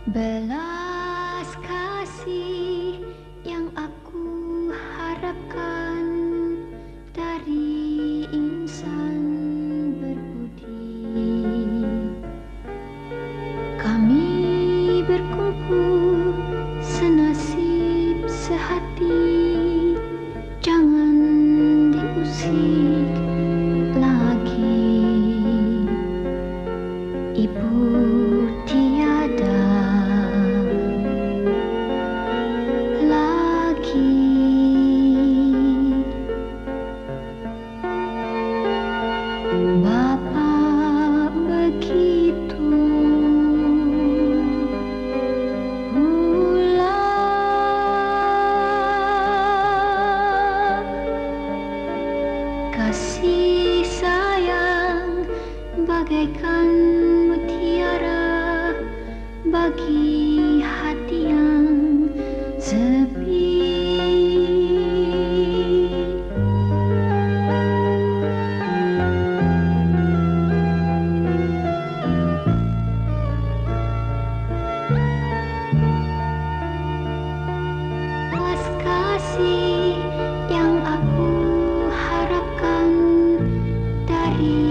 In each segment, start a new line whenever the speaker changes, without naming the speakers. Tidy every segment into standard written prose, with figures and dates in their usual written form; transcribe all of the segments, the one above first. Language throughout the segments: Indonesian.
Belas kasih yang aku harapkan dari insan berbudi. Kami berkumpul senasib sehati, jangan diusik lagi. Ibu tiada lagi. Bapak begitu pula. Kasih sayang bagaikan mutiara bagi hati yang sepi. Belas kasih yang aku harapkan dari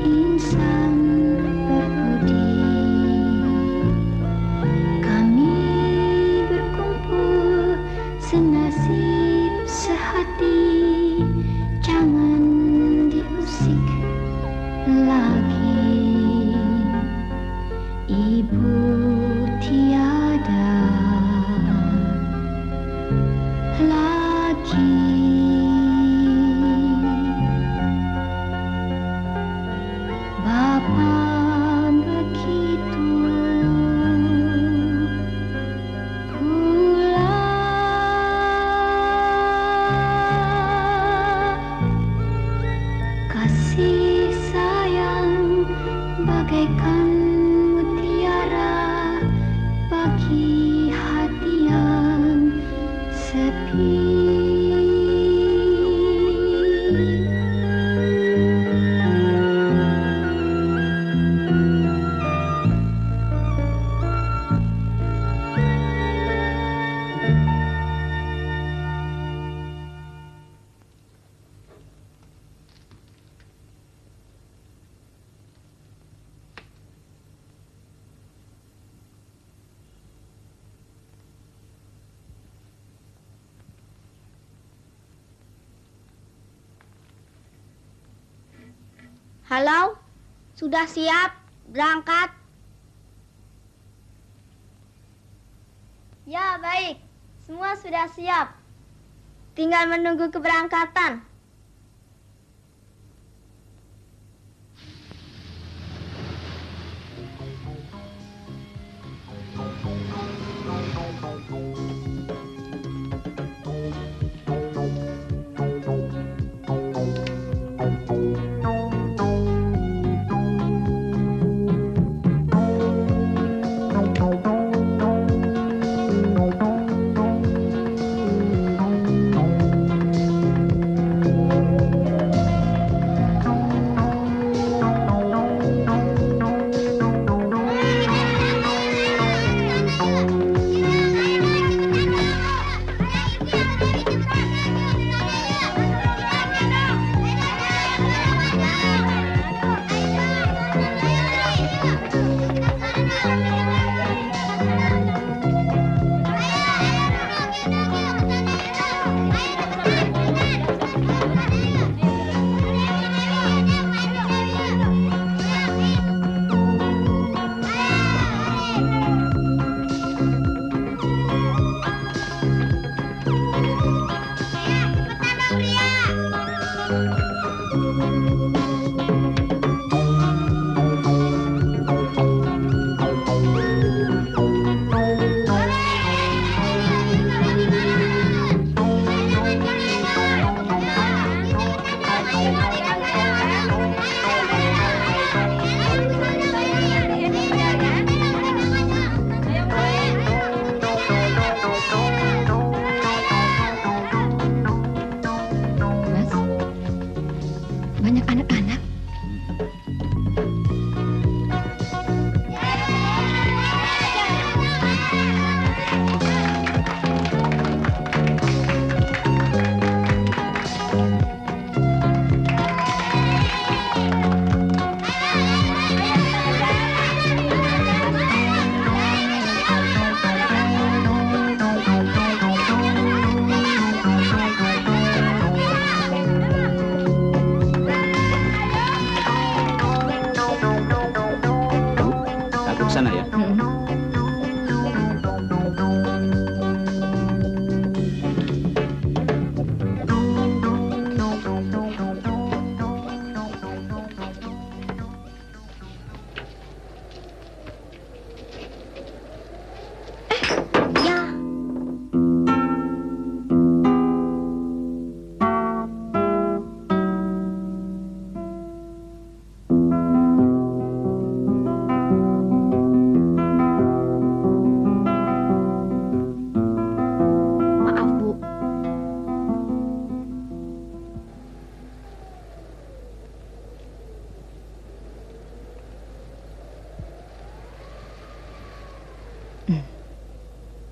insan berbudi. Kami berkumpul senasib sehati, jangan diusik lagi. Ibu tiada lagi. Bapak begitu pula. Kasih sayang bagaikan mutiara bagi hati yang sepi.
Halo, sudah siap berangkat? Ya, baik. Semua sudah siap. Tinggal menunggu keberangkatan.
sana ya.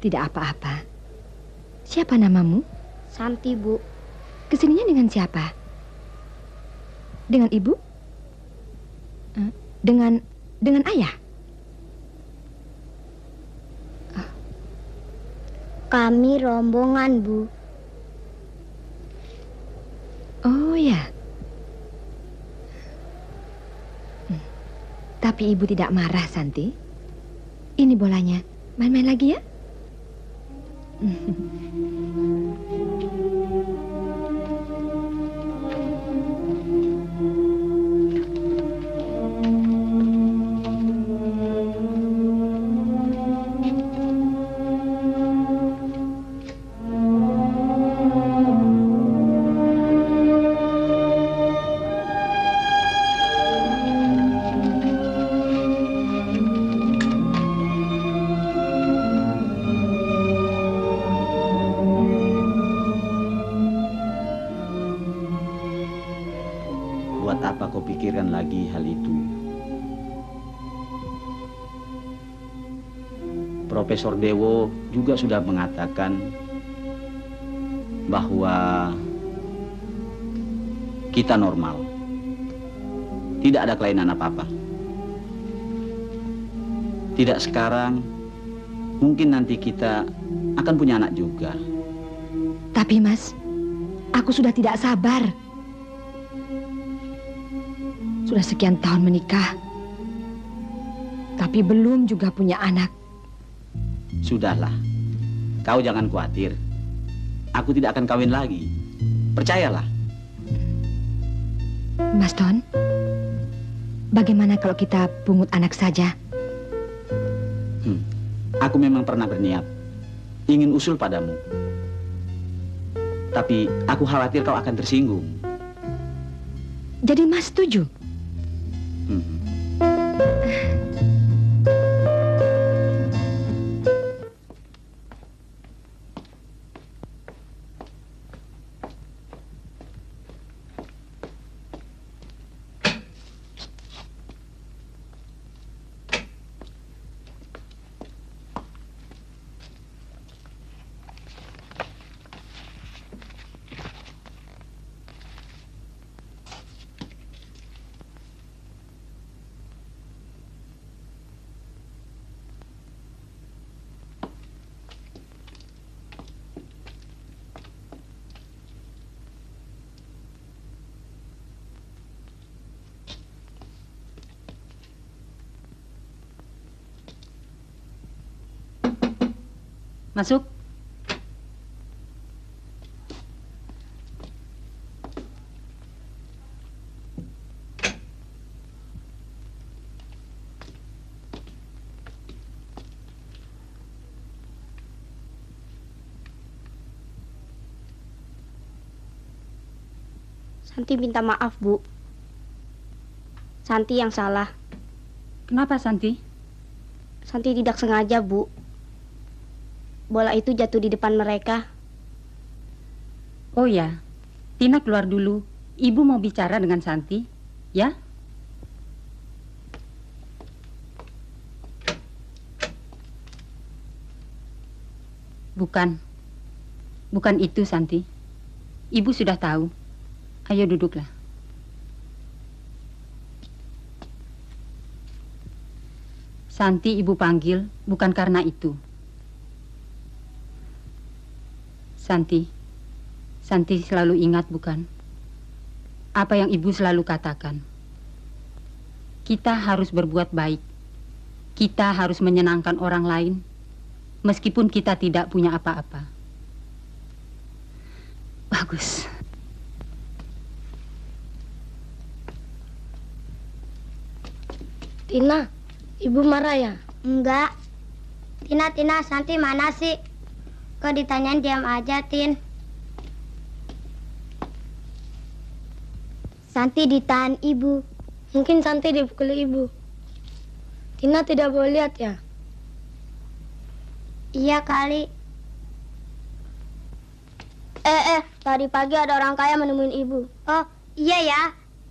Tidak apa-apa. Siapa namamu?
Santi, Bu.
Kesininya dengan siapa? Dengan ibu? Dengan ayah?
Kami rombongan, Bu.
Oh ya. Tapi ibu tidak marah, Santi. Ini bolanya. Main-main lagi ya?
Buat apa kau pikirkan lagi hal itu? Profesor Dewo juga sudah mengatakan bahwa kita normal. Tidak ada kelainan apa-apa. Tidak sekarang, mungkin nanti kita akan punya anak juga.
Tapi Mas, aku sudah tidak sabar. Sudah sekian tahun menikah, tapi belum juga punya anak.
Sudahlah, kau jangan khawatir. Aku tidak akan kawin lagi. Percayalah.
Mas Ton, bagaimana kalau kita pungut anak saja?
Aku memang pernah berniat ingin usul padamu. Tapi aku khawatir kau akan tersinggung.
Jadi Mas setuju?
Masuk.
Santi minta maaf, Bu. Santi yang salah.
Kenapa, Santi?
Santi tidak sengaja, Bu. Bola itu jatuh di depan mereka.
Oh ya, Tina keluar dulu. Ibu mau bicara dengan Santi, ya? Bukan itu, Santi. Ibu sudah tahu. Ayo duduklah. Santi ibu panggil bukan karena itu. Santi selalu ingat, bukan? Apa yang ibu selalu katakan. Kita harus berbuat baik. Kita harus menyenangkan orang lain, meskipun kita tidak punya apa-apa. Bagus.
Tina, ibu marah ya?
Enggak. Tina, Santi mana sih? Kok ditanyain diam aja, Tin? Santi ditahan ibu.
Mungkin Santi dipukuli ibu. Tina tidak boleh lihat ya?
Iya kali.
Tadi pagi ada orang kaya menemuin ibu.
Oh, iya ya.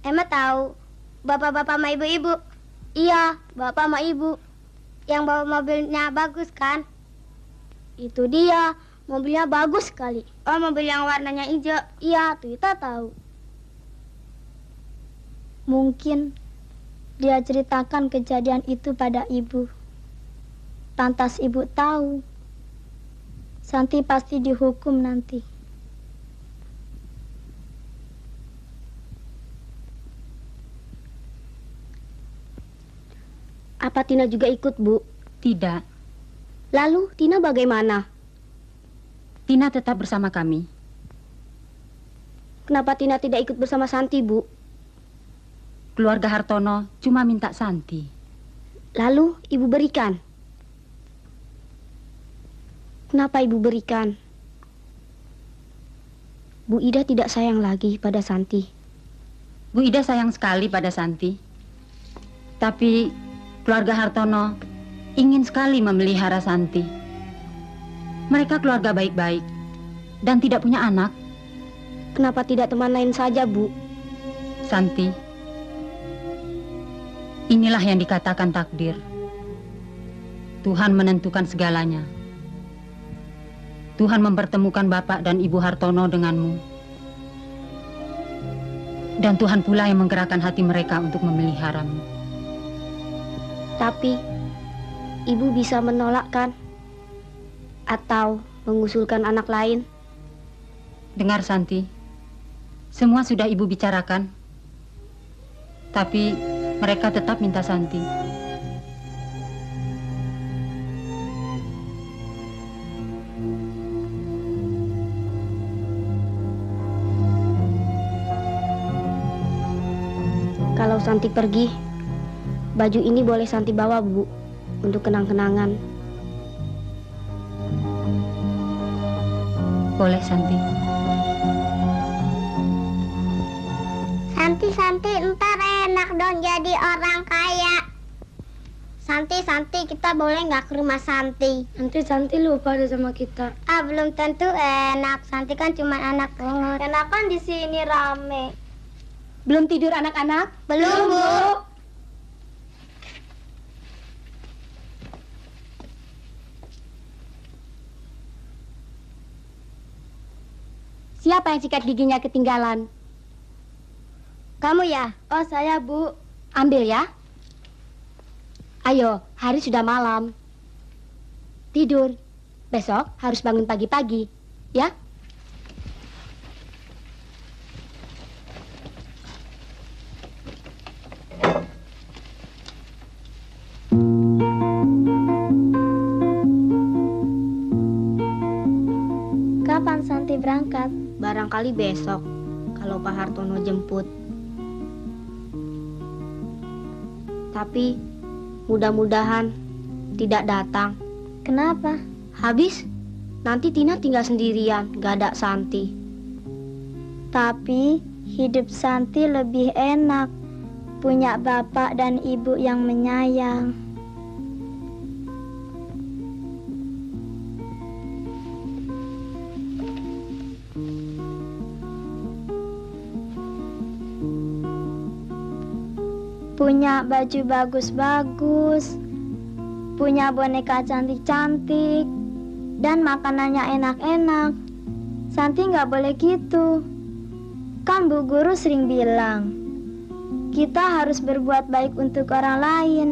Emma tahu. Bapak-bapak sama ibu-ibu.
Iya, bapak sama ibu.
Yang bawa mobilnya bagus kan?
Itu dia, mobilnya bagus sekali.
Oh, mobil yang warnanya hijau.
Iya, kita tahu. Mungkin dia ceritakan kejadian itu pada ibu. Lantas ibu tahu. Santi pasti dihukum nanti. Apa Tina juga ikut, Bu?
Tidak,
Lalu Tina bagaimana?
Tina tetap bersama kami.
Kenapa Tina tidak ikut bersama Santi, Bu?
Keluarga Hartono cuma minta Santi.
Lalu ibu berikan. Kenapa ibu berikan? Bu Ida tidak sayang lagi pada Santi.
Bu Ida sayang sekali pada Santi. Tapi keluarga Hartono ingin sekali memelihara Santi. Mereka keluarga baik-baik dan tidak punya anak.
Kenapa tidak teman lain saja, Bu?
Santi, inilah yang dikatakan takdir. Tuhan menentukan segalanya. Tuhan mempertemukan Bapak dan Ibu Hartono denganmu. Dan Tuhan pula yang menggerakkan hati mereka untuk memeliharamu.
Tapi ibu bisa menolak kan? Atau mengusulkan anak lain?
Dengar Santi, semua sudah ibu bicarakan. Tapi mereka tetap minta Santi.
Kalau Santi pergi, baju ini boleh Santi bawa, Bu, untuk kenang-kenangan.
Boleh Santi.
Santi, ntar enak dong jadi orang kaya. Santi, kita boleh nggak ke rumah Santi?
Nanti Santi lupa deh sama kita.
Ah, belum tentu enak. Santi kan cuma anak pungut.
Enakan di sini rame. Belum tidur anak-anak?
Belum, Bu.
Siapa yang sikat giginya ketinggalan?
Kamu ya?
Oh, saya, Bu. Ambil ya. Ayo, hari sudah malam. Tidur. Besok harus bangun pagi-pagi, ya?
Kapan Santi berangkat?
Barangkali besok, kalau Pak Hartono jemput. Tapi mudah-mudahan tidak datang.
Kenapa?
Habis nanti Tina tinggal sendirian, gak ada Santi.
Tapi hidup Santi lebih enak. Punya bapak dan ibu yang menyayang. Punya baju bagus-bagus, punya boneka cantik-cantik, dan makanannya enak-enak. Santi nggak boleh gitu. Kan Bu Guru sering bilang, kita harus berbuat baik untuk orang lain.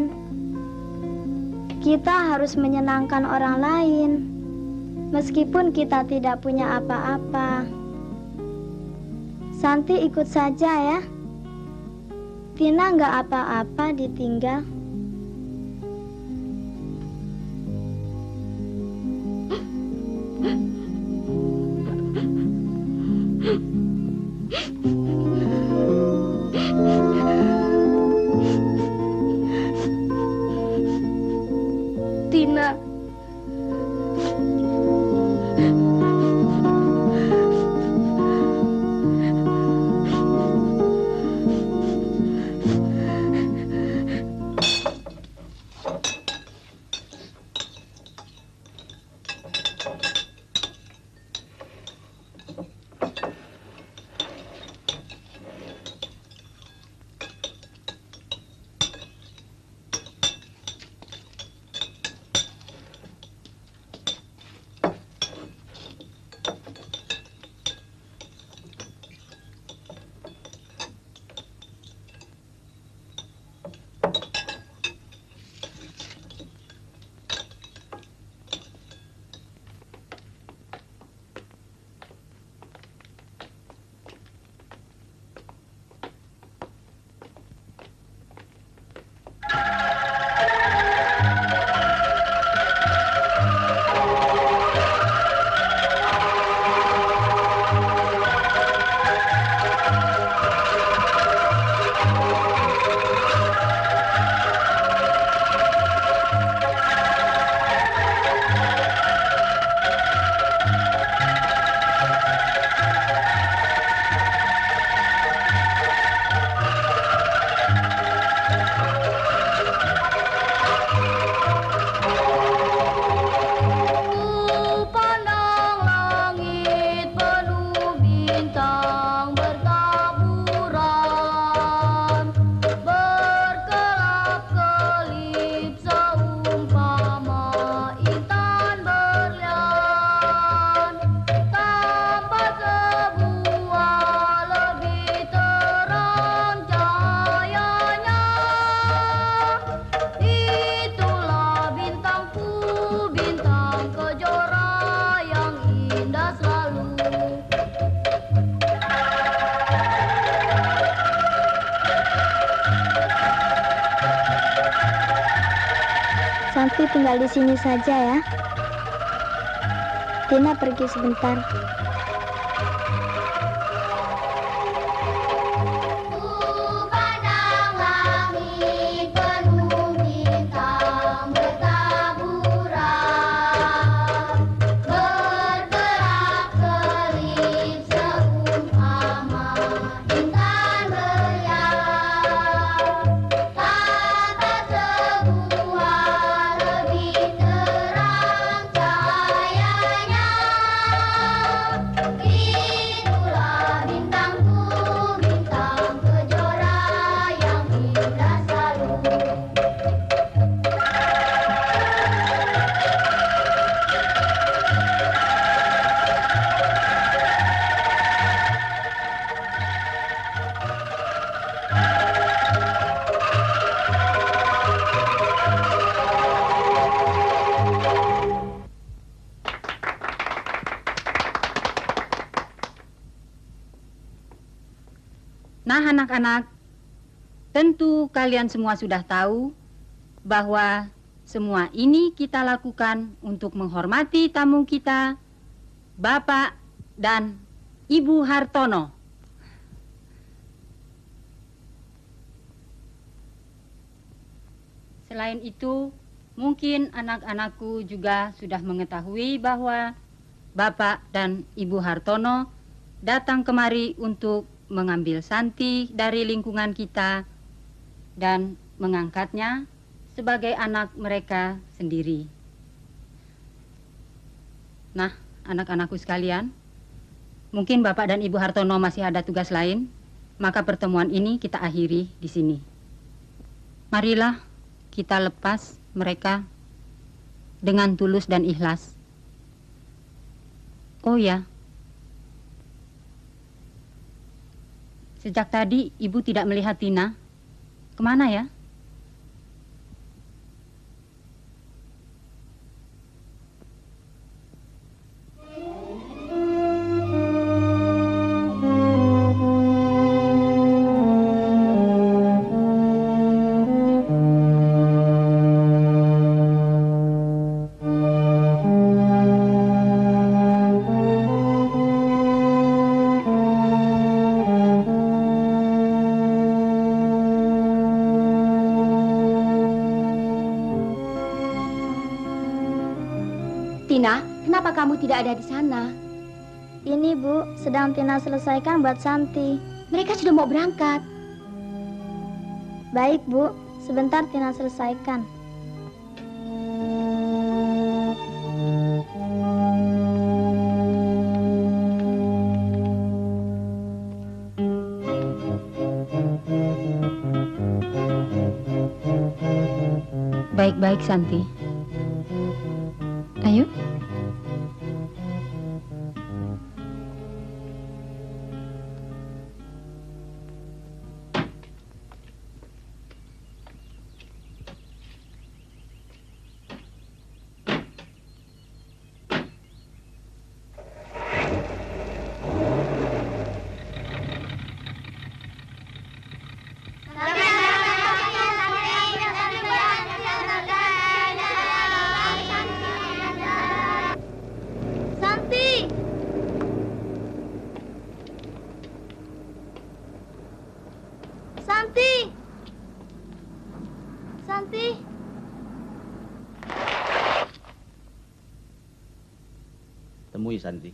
Kita harus menyenangkan orang lain, meskipun kita tidak punya apa-apa. Santi ikut saja ya. Tina nggak apa-apa ditinggal. Santi tinggal di sini saja ya. Tina pergi sebentar.
Nah, anak-anak, tentu kalian semua sudah tahu bahwa semua ini kita lakukan untuk menghormati tamu kita, Bapak dan Ibu Hartono. Selain itu, mungkin anak-anakku juga sudah mengetahui bahwa Bapak dan Ibu Hartono datang kemari untuk mengambil Santi dari lingkungan kita dan mengangkatnya sebagai anak mereka sendiri. Nah, anak-anakku sekalian, mungkin Bapak dan Ibu Hartono masih ada tugas lain, maka pertemuan ini kita akhiri di sini. Marilah kita lepas mereka dengan tulus dan ikhlas. Oh ya, sejak tadi Ibu tidak melihat Tina. Kemana ya?
Tina, kenapa kamu tidak ada di sana?
Ini Bu, sedang Tina selesaikan buat Santi.
Mereka sudah mau berangkat.
Baik Bu, sebentar Tina selesaikan.
Baik-baik, Santi.
Ayo.
Santi! Santi!
Temui Santi.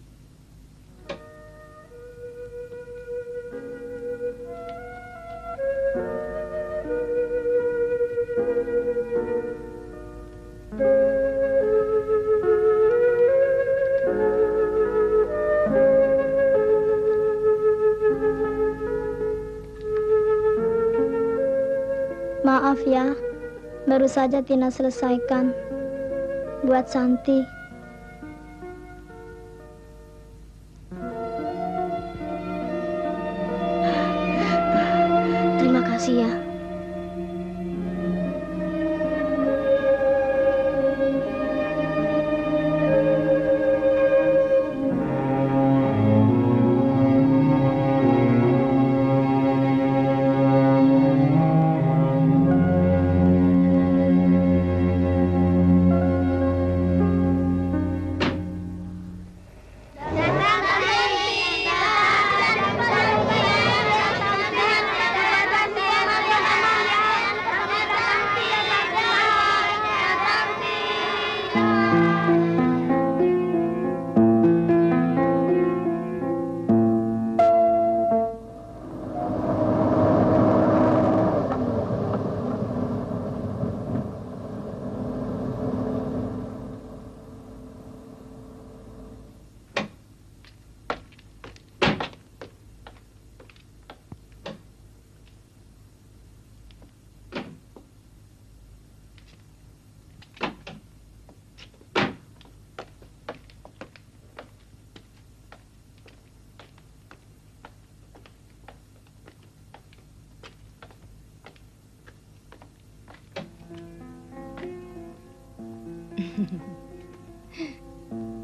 Maaf ya, baru saja Tina selesaikan buat Santi.
Terima kasih ya.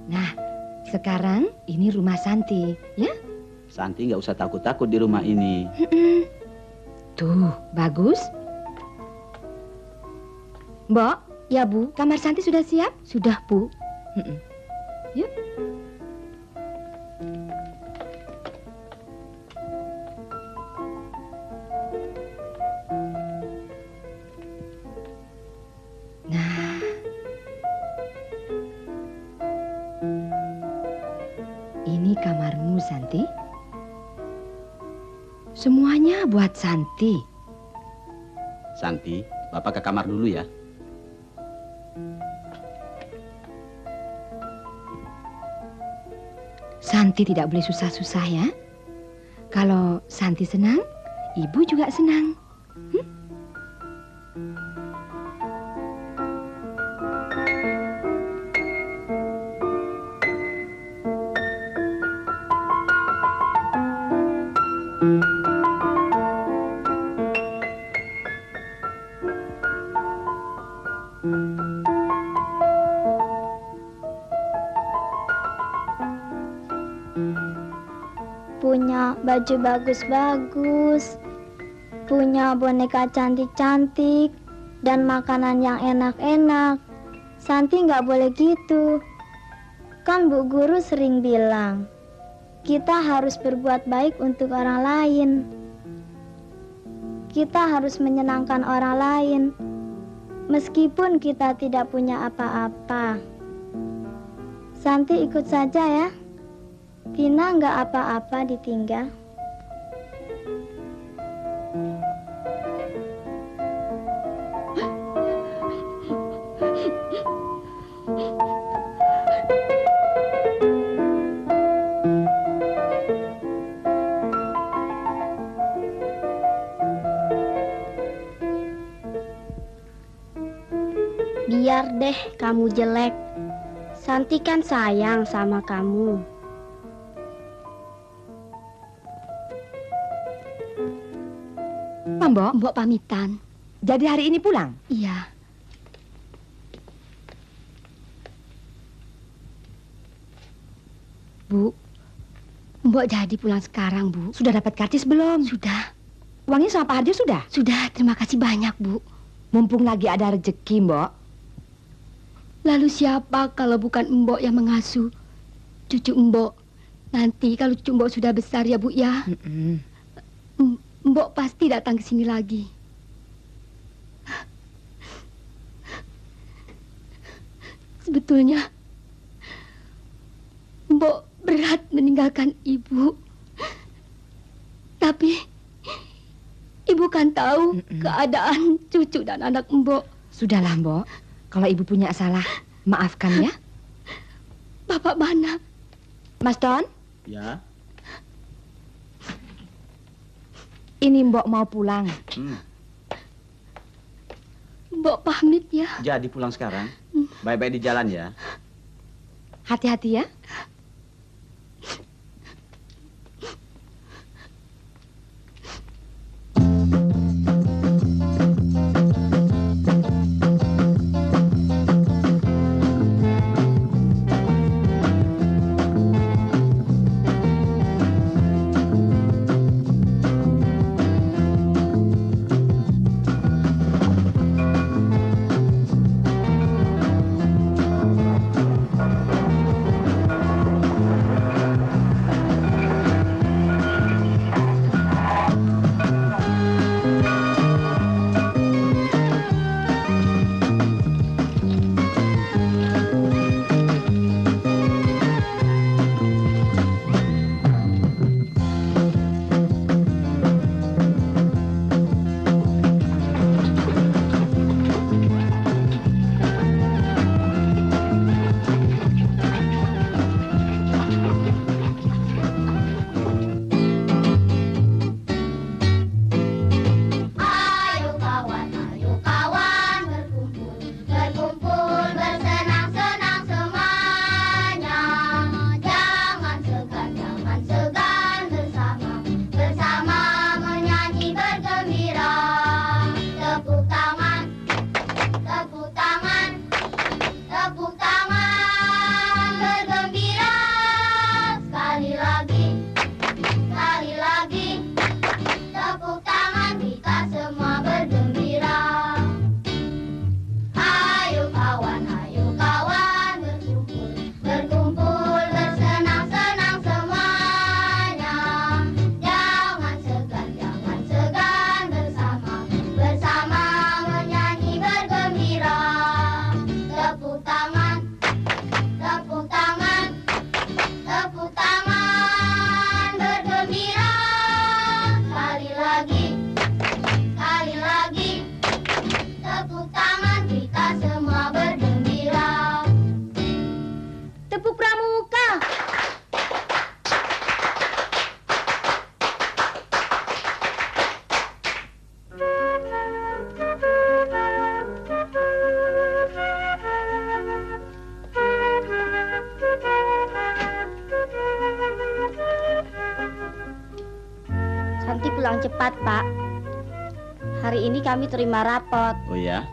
Nah, sekarang ini rumah Santi, ya?
Santi nggak usah takut-takut di rumah ini.
Tuh, bagus. Mbok,
Ya, Bu.
kamar Santi sudah siap?
Sudah, Bu.
Yuk. Nah, ini kamarmu, Santi. Semuanya buat Santi.
Santi, Bapak ke kamar dulu ya.
Santi tidak boleh susah-susah ya. Kalau Santi senang, ibu juga senang.
Punya baju bagus-bagus, punya boneka cantik-cantik, dan makanan yang enak-enak. Santi nggak boleh gitu. Kan Bu Guru sering bilang, kita harus berbuat baik untuk orang lain. Kita harus menyenangkan orang lain, meskipun kita tidak punya apa-apa. Santi ikut saja ya. Tina nggak apa-apa ditinggal.
Biar deh kamu jelek. Santi kan sayang sama kamu.
Mbok,
Mbok pamitan.
jadi hari ini pulang?
Iya. Bu, Mbok jadi pulang sekarang, Bu.
Sudah dapat karcis belum?
Sudah,
Uangnya sama Pak Harjo sudah?
sudah. Terima kasih banyak, Bu.
Mumpung lagi ada rezeki, Mbok.
Lalu siapa kalau bukan Mbok yang mengasuh cucu Mbok? Nanti kalau cucu Mbok sudah besar ya, Bu ya. Mbok pasti datang ke sini lagi. Sebetulnya Mbok berat meninggalkan Ibu. Tapi Ibu kan tahu keadaan cucu dan anak Mbok.
Sudahlah, Mbok. Kalau ibu punya salah, maafkan ya.
Bapak mana?
Mas Don,
Ya.
ini Mbok mau pulang.
Mbok pamit ya.
Jadi pulang sekarang. Baik-baik di jalan ya.
Hati-hati ya.
Santi pulang cepat, Pak. Hari ini kami terima rapot.
Oh ya?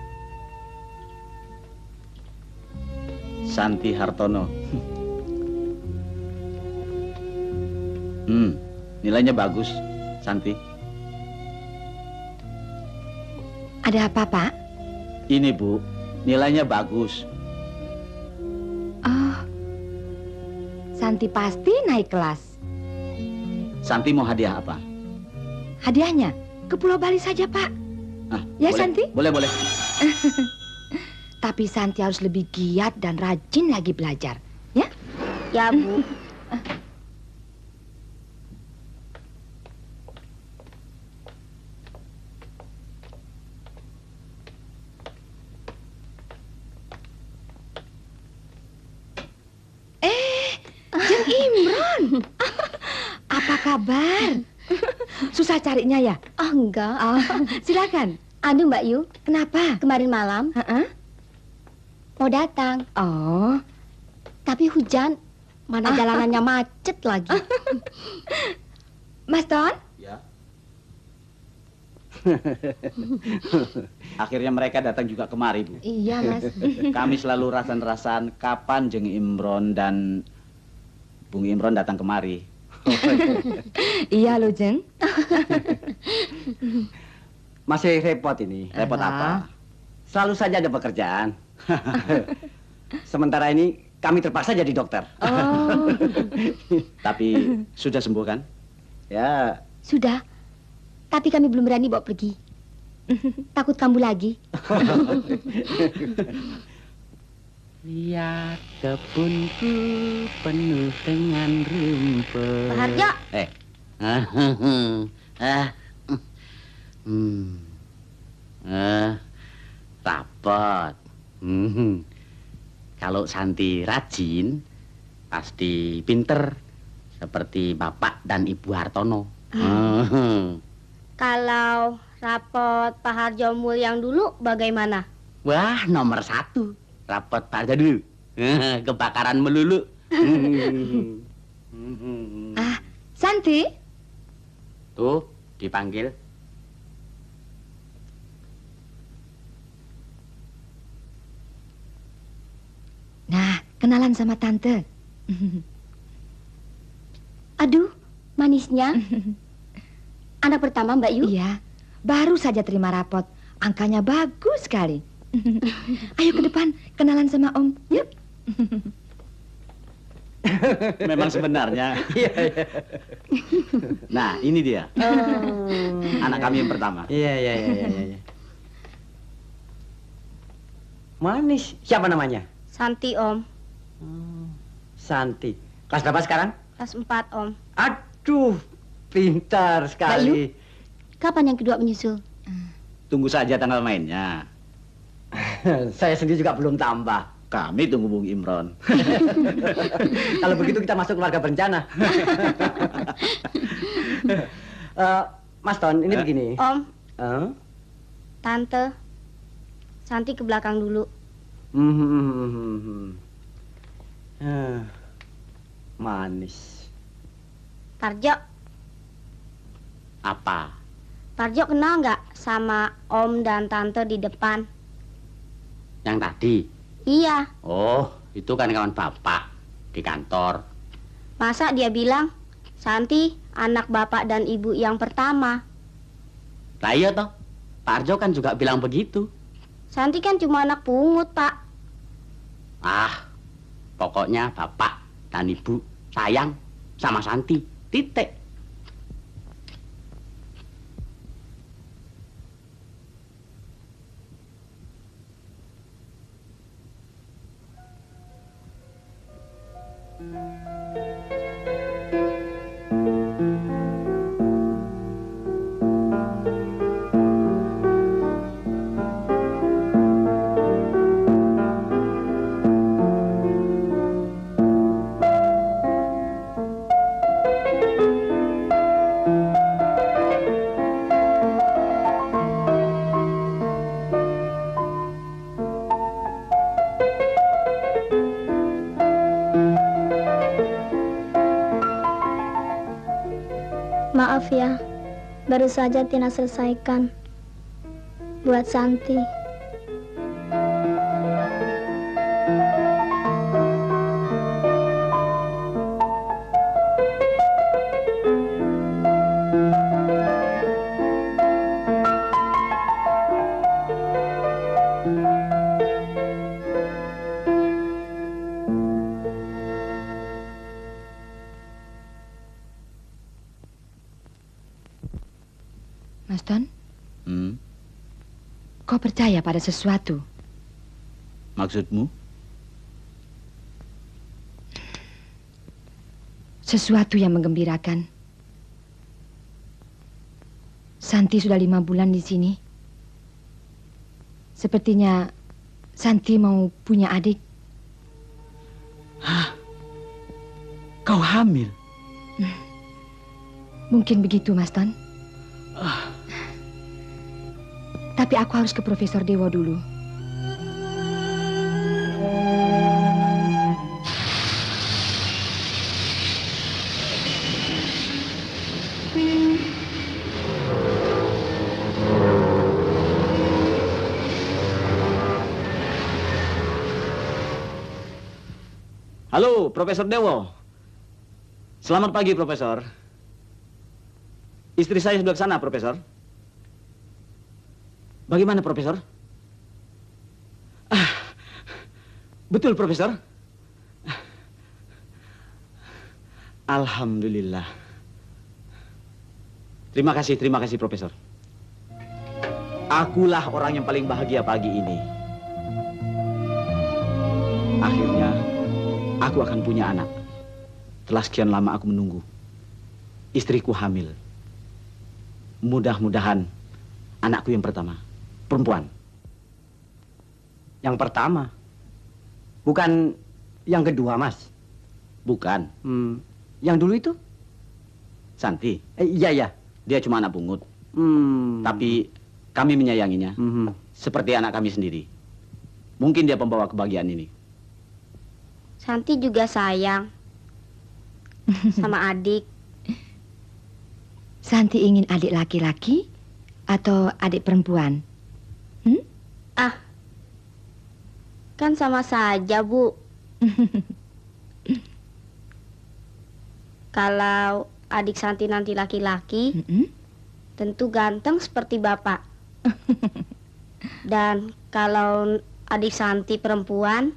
Santi Hartono. Nilainya bagus, Santi.
Ada apa, Pak?
Ini, Bu, nilainya bagus.
Oh, Santi pasti naik kelas.
Santi mau hadiah apa?
Hadiahnya ke Pulau Bali saja, Pak.
Ah,
Ya,
boleh,
Santi?
Boleh, boleh.
Tapi Santi harus lebih giat dan rajin lagi belajar, ya?
Ya, Bu.
Jeng Imron, apa kabar? Susah carinya ya?
Oh, enggak.
Oh, silakan.
Anu, Mbak Yu,
Kenapa?
kemarin malam
Heeh.
mau datang,
Oh,
tapi hujan. Mana jalanannya macet lagi.
Mas Ton?
Ya. Akhirnya mereka datang juga kemari, Bu.
Iya, Mas.
Kami selalu rasan-rasan kapan Jeng Imron dan Bung Imron datang kemari.
Iya loh, Jeng.
Masih repot ini.
Repot apa?
Selalu saja ada pekerjaan. Sementara ini kami terpaksa jadi dokter.
Oh,
Tapi sudah sembuh kan?
Ya,
Sudah. Tapi kami belum berani bawa pergi. Takut kambuh lagi.
Lihat kebunku penuh dengan rumput.
Pak Harjo.
Rapot. Kalau Santi rajin, pasti pinter seperti Bapak dan Ibu Hartono.
Kalau rapot Pak Harjo Mul yang dulu bagaimana?
Wah, nomor 1. Rapot Pak Harjo dulu. Kebakaran melulu.
Santi?
Tuh, dipanggil.
Nah, kenalan sama Tante.
Aduh, manisnya. Anak pertama, Mbak Yu.
Iya, baru saja terima rapot. Angkanya bagus sekali. Ayo ke depan, kenalan sama Om. Yuk.
Memang sebenarnya. Nah, ini dia. Anak kami yang pertama.
iya. Manis. Siapa namanya?
Santi, Om.
Santi. Kelas berapa sekarang?
Kelas 4, Om.
Aduh, pintar sekali.
Kapan yang kedua menyusul?
Tunggu saja tanggal mainnya.
Saya sendiri juga belum tambah.
Kami tunggu Bung Imron.
Kalau begitu kita masuk keluarga berencana. Mas Ton, ini begini.
Om,
Eh?
Tante. Santi ke belakang dulu.
Manis.
Parjo,
Apa?
Parjo kenal nggak sama Om dan Tante di depan?
Yang tadi?
Iya,
Oh, itu kan kawan Bapak di kantor.
masa dia bilang Santi anak bapak dan ibu yang pertama.
Lah iya toh, Pak Arjo kan juga bilang begitu.
Santi kan cuma anak pungut, Pak.
Ah, pokoknya Bapak dan Ibu sayang sama Santi. Titik.
Maaf ya, baru saja Tina selesaikan buat Santi.
Mas Don, kau percaya pada sesuatu?
Maksudmu?
Sesuatu yang menggembirakan. Santi sudah 5 bulan di sini. Sepertinya Santi mau punya adik.
Hah? Kau hamil?
Mungkin begitu, Mas Don. Tapi aku harus ke Profesor Dewo dulu.
Halo, Profesor Dewo. Selamat pagi, Profesor. Istri saya sudah ke sana, Profesor. Bagaimana, Profesor? Betul, Profesor. Alhamdulillah. Terima kasih, Profesor. Akulah orang yang paling bahagia pagi ini. Akhirnya, aku akan punya anak. Telah sekian lama aku menunggu. Istriku hamil. Mudah-mudahan anakku yang pertama perempuan.
Yang pertama? Bukan yang kedua, Mas?
Bukan.
Yang dulu itu?
Santi.
Iya.
Dia cuma anak pungut. Tapi kami menyayanginya. Seperti anak kami sendiri. Mungkin dia pembawa kebahagiaan ini.
Santi juga sayang sama adik.
Santi ingin adik laki-laki atau adik perempuan?
Kan sama saja, Bu. Kalau adik Santi nanti laki-laki, tentu ganteng seperti Bapak. Dan kalau adik Santi perempuan,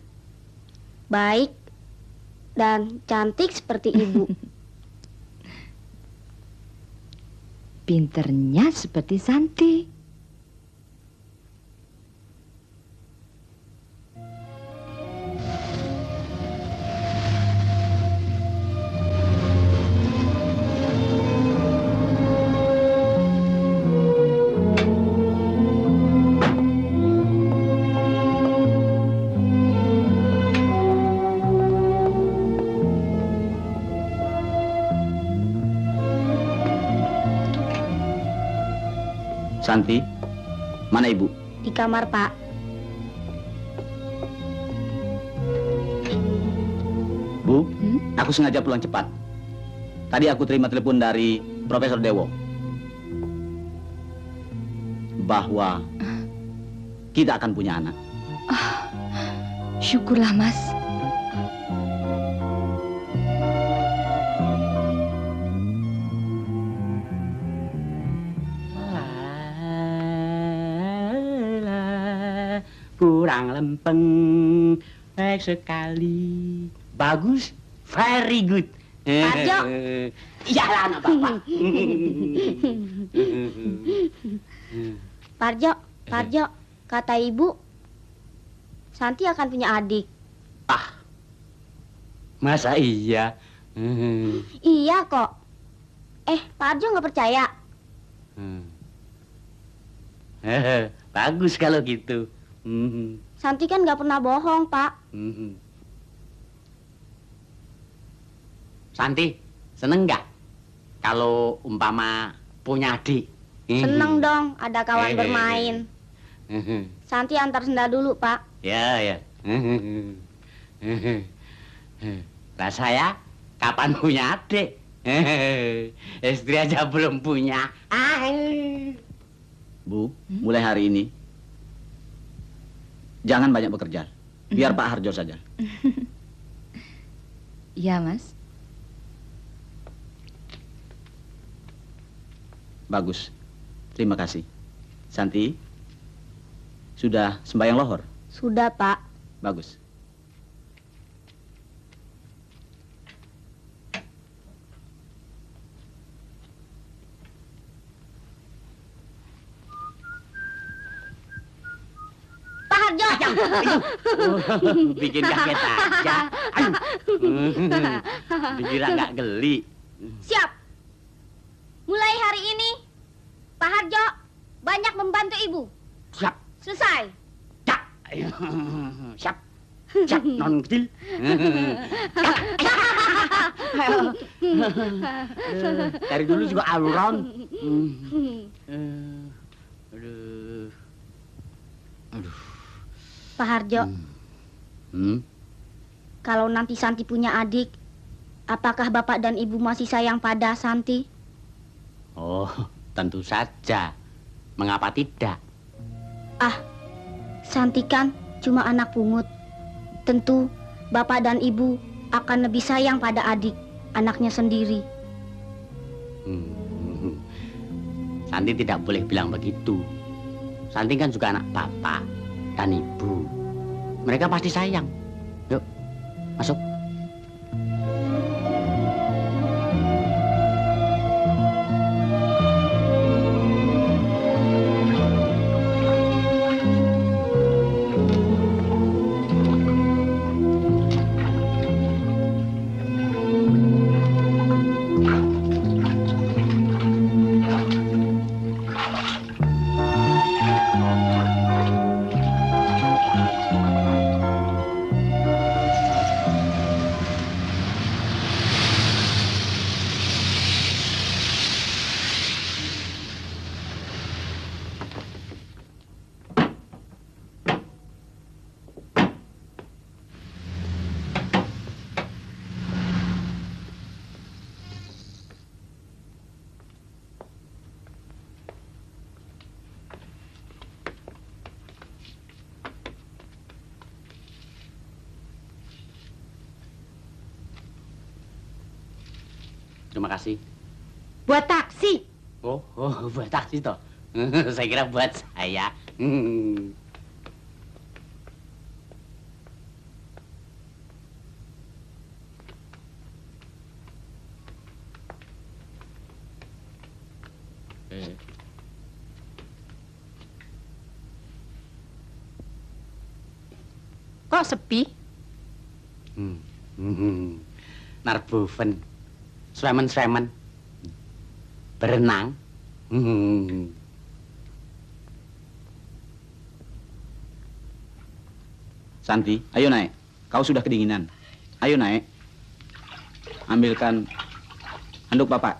baik dan cantik seperti Ibu.
Pinternya seperti Santi.
Santi, mana Ibu?
Di kamar, Pak.
Bu, aku sengaja pulang cepat. Tadi aku terima telepon dari Profesor Dewo. Bahwa kita akan punya anak.
Syukurlah, Mas.
Kurang lempeng, baik sekali. Bagus, very good.
Parjo.
Iyalah anak Bapak.
Parjo, kata Ibu, Santi akan punya adik.
Masa iya?
Iya kok. Parjo nggak percaya?
Bagus kalau gitu.
Santi kan nggak pernah bohong, Pak.
Santi, seneng nggak kalau umpama punya adik?
Seneng dong, ada kawan bermain. Santi antar sendal dulu, Pak.
Ya. Lah saya kapan punya adik? Istri aja belum punya.
Bu, mulai hari ini jangan banyak bekerja. Biar Pak Harjo saja.
Iya, Mas.
Bagus. Terima kasih. Santi, sudah sembahyang lohor?
Sudah, Pak.
Bagus.
Pak Harjo.
Bikin kaget aja. Dikira nggak geli.
Siap. Mulai hari ini, Pak Harjo banyak membantu Ibu.
Siap.
Selesai.
Cak. Siap. Siap, non kecil. Dari dulu juga aluran. Aduh. Aduh.
Pak Harjo,
Hmm?
kalau nanti Santi punya adik, apakah Bapak dan Ibu masih sayang pada Santi?
Oh, tentu saja. Mengapa tidak?
Ah, Santi kan cuma anak pungut. Tentu Bapak dan Ibu akan lebih sayang pada adik, anaknya sendiri.
Santi tidak boleh bilang begitu. Santi kan juga anak bapak dan ibu. Mereka pasti sayang. Yuk, masuk. Terima kasih.
Buat taksi.
Oh, buat taksi toh. Saya kira buat saya.
Kok sepi?
Narboven, Swemen, berenang.
Santi, ayo naik. Kau sudah kedinginan. Ayo naik. Ambilkan handuk Bapak.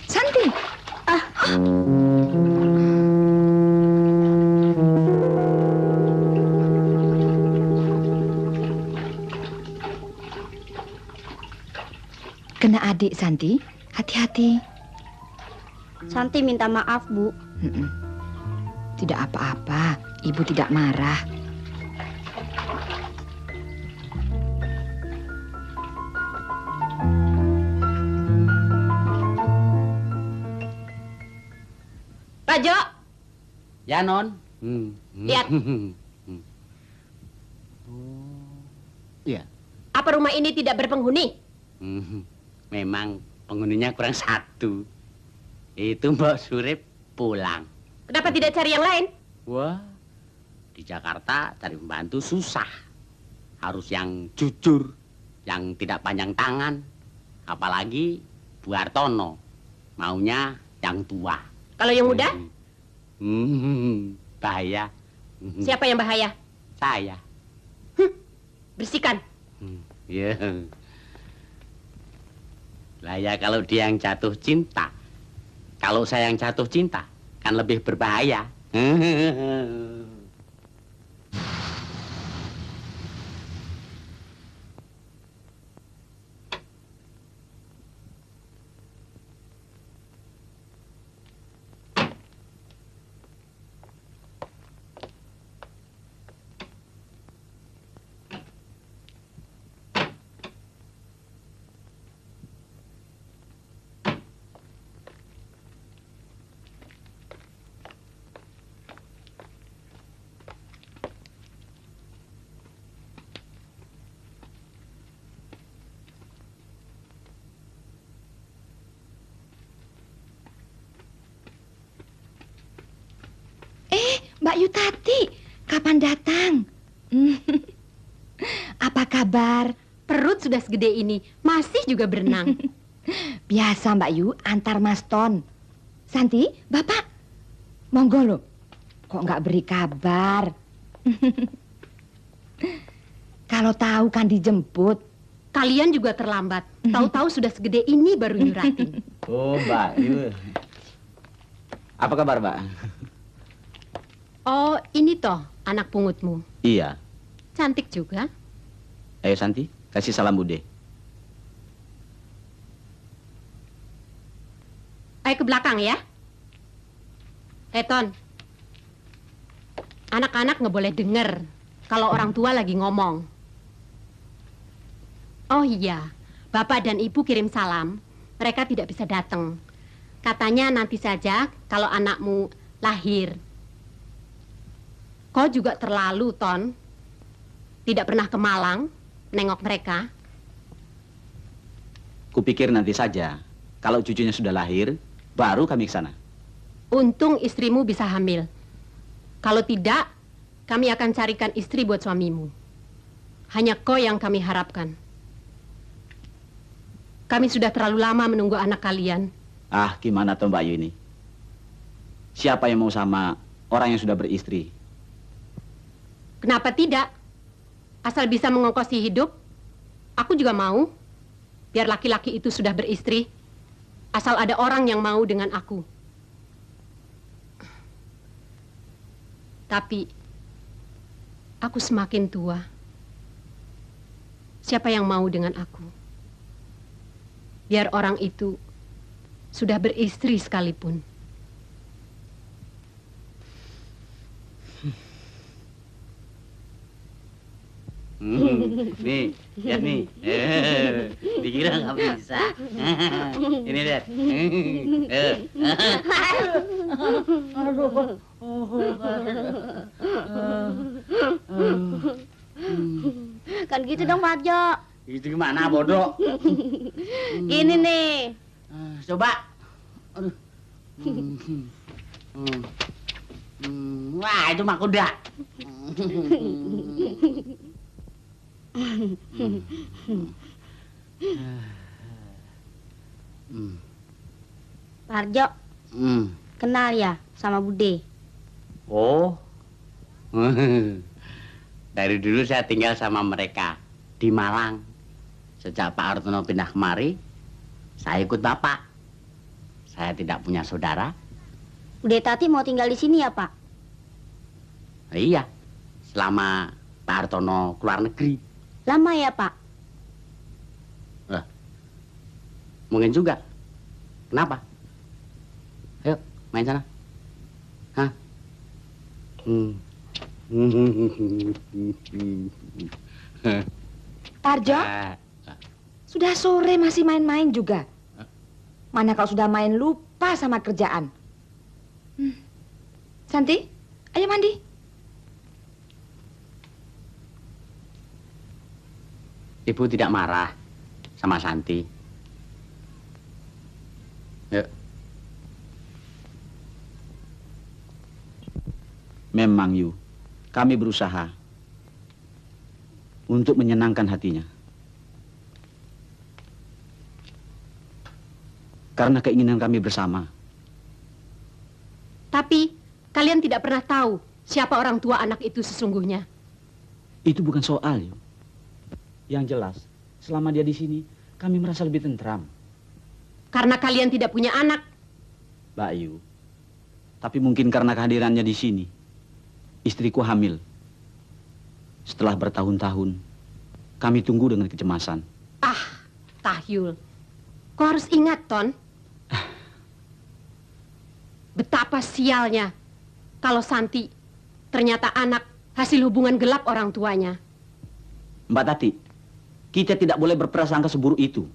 Santi. Kena adik, Santi. Hati-hati.
Santi minta maaf, Bu.
Tidak apa-apa. Ibu tidak marah.
Pak Jo,
Ya, Non.
Lihat.
Iya.
apa rumah ini tidak berpenghuni?
Memang penghuninya kurang satu. Itu Mbak Surip pulang.
Kenapa tidak cari yang lain?
Wah, di Jakarta cari pembantu susah. Harus yang jujur, yang tidak panjang tangan. Apalagi Bu Hartono, maunya yang tua.
Kalau yang muda,
Bahaya.
siapa yang bahaya?
Saya.
Bersihkan.
Ya. Lah ya kalau dia yang jatuh cinta. Kalau saya yang jatuh cinta, kan lebih berbahaya.
Mbak Yutati, kapan datang? Apa kabar?
Perut sudah segede ini, masih juga berenang.
Biasa Mbak Yu, antar Mas Ton. Santi, Bapak, monggo loh. Kok nggak beri kabar? Kalau tahu kan dijemput.
Kalian juga terlambat. Tahu-tahu sudah segede ini baru nyuratin.
Oh, Mbak Yu. Apa kabar, Mbak?
Oh, ini toh anak pungutmu.
Iya.
Cantik juga.
Ayo Santi, kasih salam Bude.
Ayo ke belakang ya. Ton, anak-anak nggak boleh denger kalau orang tua lagi ngomong. Oh iya, Bapak dan Ibu kirim salam. Mereka tidak bisa datang. Katanya nanti saja kalau anakmu lahir. Kau juga terlalu, Ton. Tidak pernah ke Malang nengok mereka.
Kupikir nanti saja. Kalau cucunya sudah lahir, baru kami ke sana.
Untung istrimu bisa hamil. Kalau tidak, kami akan carikan istri buat suamimu. Hanya kau yang kami harapkan. Kami sudah terlalu lama menunggu anak kalian.
Ah, gimana toh Mbak Yu ini? Siapa yang mau sama orang yang sudah beristri?
Kenapa tidak? Asal bisa mengongkosi hidup, aku juga mau. Biar laki-laki itu sudah beristri, asal ada orang yang mau dengan aku. Tapi, aku semakin tua. Siapa yang mau dengan aku? Biar orang itu sudah beristri sekalipun.
Nih, lihat nih. Dikira nggak bisa. Ini lihat.
Kan gitu dong, Pak Jo.
Itu gimana, bodoh?
Gini nih.
Coba. Aduh. Wah, itu mah kuda.
Parjo, kenal ya sama Bude?
Oh, dari dulu saya tinggal sama mereka di Malang. Sejak Pak Hartono pindah kemari, saya ikut Bapak. Saya tidak punya saudara.
Bude Tati mau tinggal di sini ya, Pak?
Iya, selama Pak Hartono keluar negeri.
Lama ya, Pak?
Mungkin juga. Kenapa? Ayo, main sana. Hah?
Parjo, sudah sore masih main-main juga. Mana kalau sudah main lupa sama kerjaan. Santi, ayo mandi.
Ibu tidak marah sama Santi. Yuk.
Memang Yu, kami berusaha untuk menyenangkan hatinya. Karena keinginan kami bersama.
Tapi, kalian tidak pernah tahu siapa orang tua anak itu sesungguhnya.
Itu bukan soal, Yu. Yang jelas, selama dia di sini, kami merasa lebih tentram.
Karena kalian tidak punya anak.
Mbak Yu, Tapi mungkin karena kehadirannya di sini, istriku hamil. Setelah bertahun-tahun, kami tunggu dengan kecemasan.
Ah, Tahyul. Kau harus ingat, Ton. Betapa sialnya kalau Santi ternyata anak hasil hubungan gelap orang tuanya.
Mbak Tati, kita tidak boleh berprasangka seburuk itu.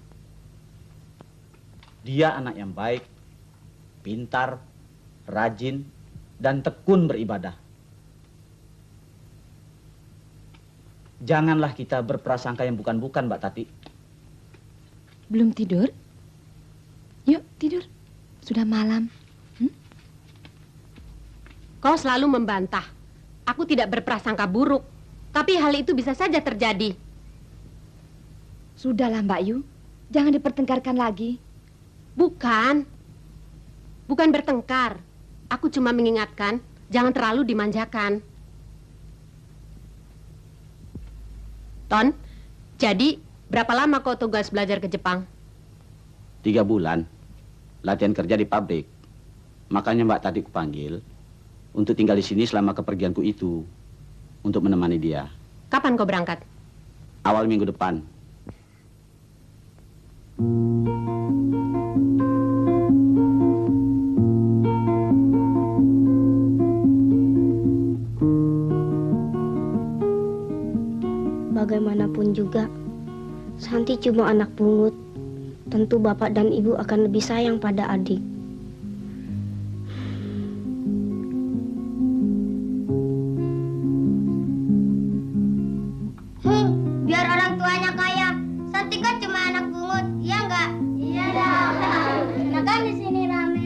Dia anak yang baik, pintar, rajin, dan tekun beribadah. Janganlah kita berprasangka yang bukan-bukan, Mbak Tati.
Belum tidur? Yuk, tidur. Sudah malam.
Kau selalu membantah. Aku tidak berprasangka buruk. Tapi hal itu bisa saja terjadi.
Sudahlah, Mbak Yu. Jangan dipertengkarkan lagi.
Bukan. Bukan bertengkar. Aku cuma mengingatkan, jangan terlalu dimanjakan. Ton, jadi berapa lama kau tugas belajar ke Jepang?
3 bulan. Latihan kerja di pabrik. Makanya Mbak Tati kupanggil untuk tinggal di sini selama kepergianku itu. Untuk menemani dia.
Kapan kau berangkat?
Awal minggu depan.
Bagaimanapun juga, Santi cuma anak pungut. Tentu bapak dan ibu akan lebih sayang pada adik.
Biar orang tuanya kaya. Santi kan cuma anak pungut, iya nggak? Iya dong. Nah kan di sini rame.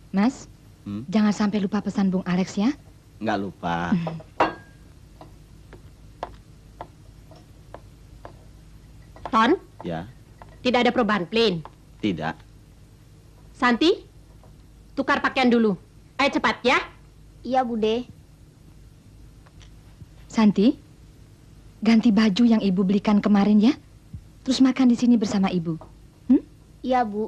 Mas, jangan sampai lupa pesan Bung Alex ya.
Nggak lupa.
Ton,
Ya,
tidak ada perubahan plan.
tidak.
Santi, tukar pakaian dulu. Ayo cepat ya.
Iya, Bude.
Santi, ganti baju yang ibu belikan kemarin ya. Terus makan di sini bersama ibu.
Iya, Bu.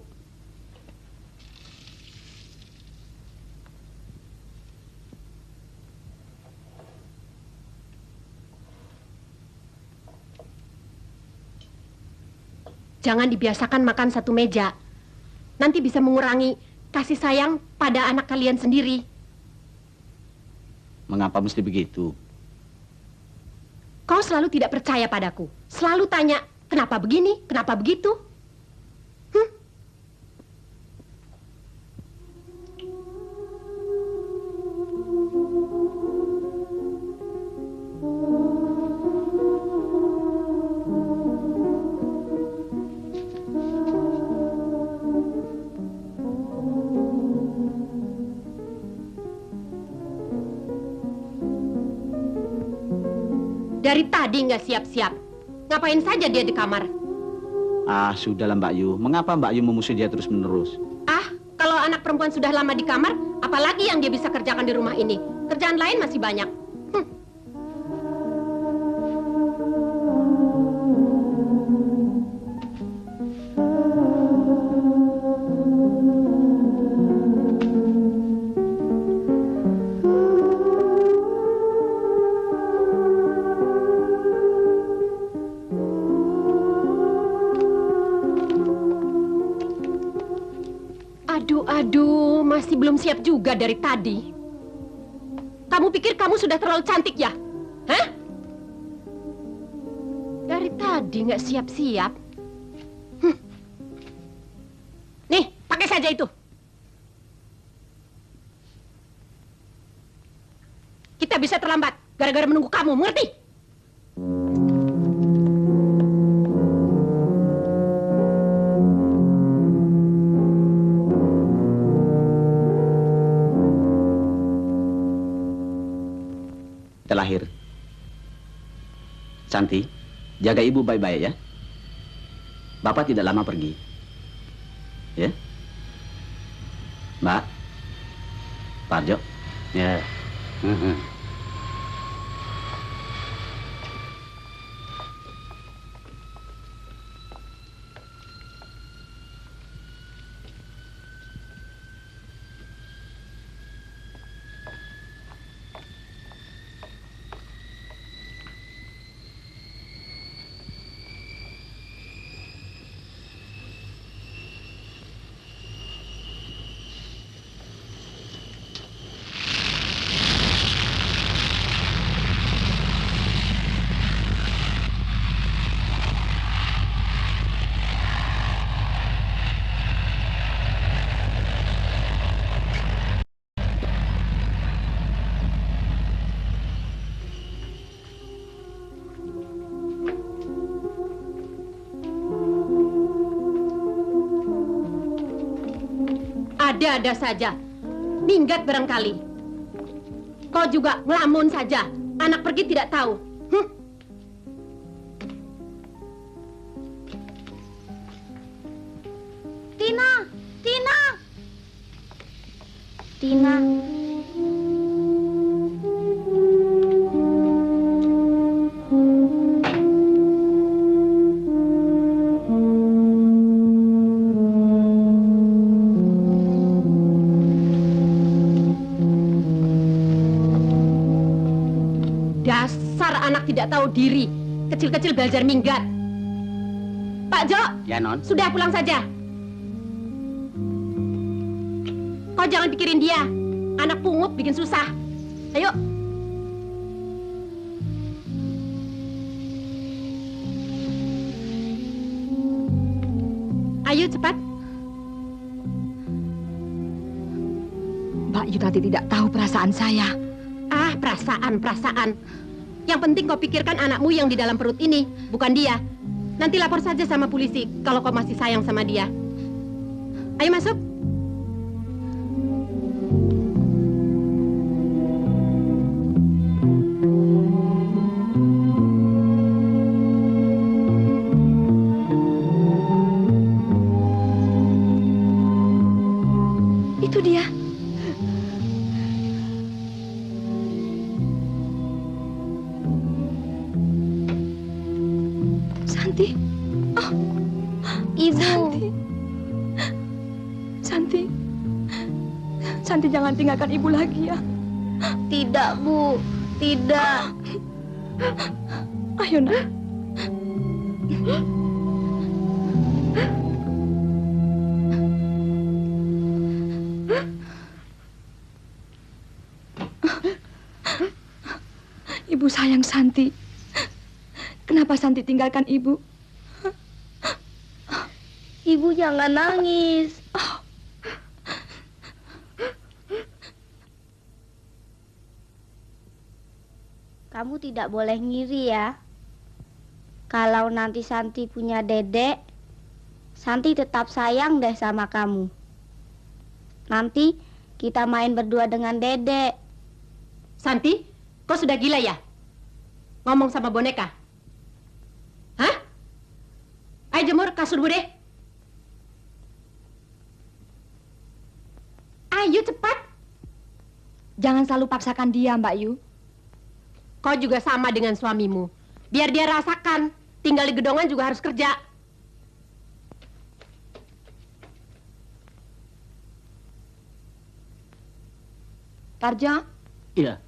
Jangan dibiasakan makan satu meja. Nanti bisa mengurangi kasih sayang pada anak kalian sendiri.
Mengapa mesti begitu?
Kau selalu tidak percaya padaku. Selalu tanya, kenapa begini, kenapa begitu? Dari tadi nggak siap-siap. Ngapain saja dia di kamar?
Ah, sudahlah Mbak Yu. Mengapa Mbak Yu memusuhi dia terus-menerus?
Ah, kalau anak perempuan sudah lama di kamar, apalagi yang dia bisa kerjakan di rumah ini? Kerjaan lain masih banyak. Aduh, masih belum siap juga dari tadi. Kamu pikir kamu sudah terlalu cantik ya? Hah? Dari tadi nggak siap-siap. Nih, pakai saja itu. Kita bisa terlambat gara-gara menunggu kamu, mengerti?
terlahir. Santi, jaga ibu baik-baik ya. Bapak tidak lama pergi. Ya? Mbak, Parjo.
Ya.
Ada-ada saja. Minggat barangkali. Kau juga ngelamun saja. Anak pergi tidak tahu.
Tina, Tina, Tina.
Tidak tahu diri, kecil-kecil belajar minggat. Pak Jo,
ya Non.
Sudah pulang saja. Kau jangan pikirin dia, anak pungut bikin susah. Ayo. Ayo cepat.
Mbak Yu tadi tidak tahu perasaan saya.
Ah, perasaan. Yang penting kau pikirkan anakmu yang di dalam perut ini, bukan dia. Nanti lapor saja sama polisi kalau kau masih sayang sama dia. Ayo masuk.
Itu dia. Santi. Oh,
Ibu.
Santi jangan tinggalkan ibu lagi ya.
Tidak, Bu. Tidak.
Ayo, Nak. Ibu sayang Santi. Kenapa Santi tinggalkan ibu?
Ibu jangan nangis. Kamu tidak boleh ngiri ya. Kalau nanti Santi punya dedek, Santi tetap sayang deh sama kamu. Nanti kita main berdua dengan dedek.
Santi, kau sudah gila ya? Ngomong sama boneka? Hah? Ayo jemur kasur Bude. Ayo cepat.
Jangan selalu paksakan dia, Mbak Yu.
Kau juga sama dengan suamimu. Biar dia rasakan. Tinggal di gedongan juga harus kerja.
Parjo?
Iya.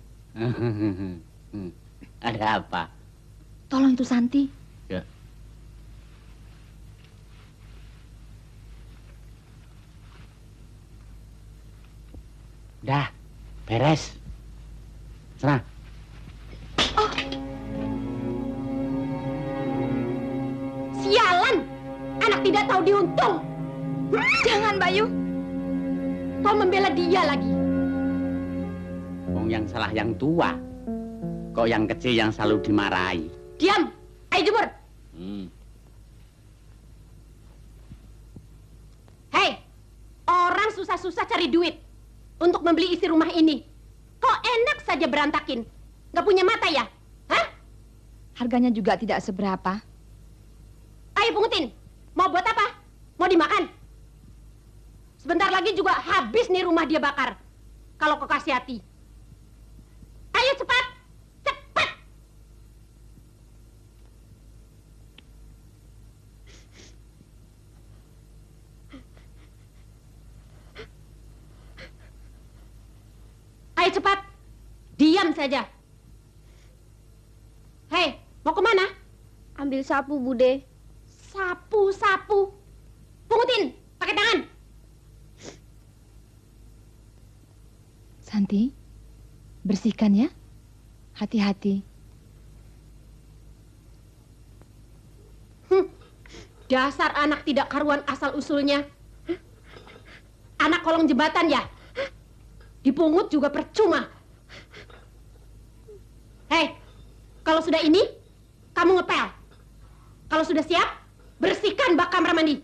Ada apa?
Tolong itu Santi.
Ya. Dah, beres. Sana.
Oh.
Sialan! Anak tidak tahu diuntung.
Jangan, Bayu.
Kau membela dia lagi.
Yang salah yang tua. Kok yang kecil yang selalu dimarahi?
Diam! Ayo jemur! Hei! Orang susah-susah cari duit untuk membeli isi rumah ini. Kok enak saja berantakin? Nggak punya mata ya? Hah?
Harganya juga tidak seberapa.
Ayo pungutin. Mau buat apa? Mau dimakan? Sebentar lagi juga habis nih rumah dia bakar. Kalau kau kasih hati. Ayo cepat. Cepat. Ayo cepat. Diam saja. Hei, mau kemana?
Ambil sapu, Bude.
Sapu. Pungutin, pakai tangan.
Santi, bersihkan ya. Hati-hati.
Dasar anak tidak karuan asal-usulnya. Anak kolong jembatan ya? Dipungut juga percuma. Hei, kalau sudah ini, kamu ngepel. Kalau sudah siap, bersihkan bak kamar mandi.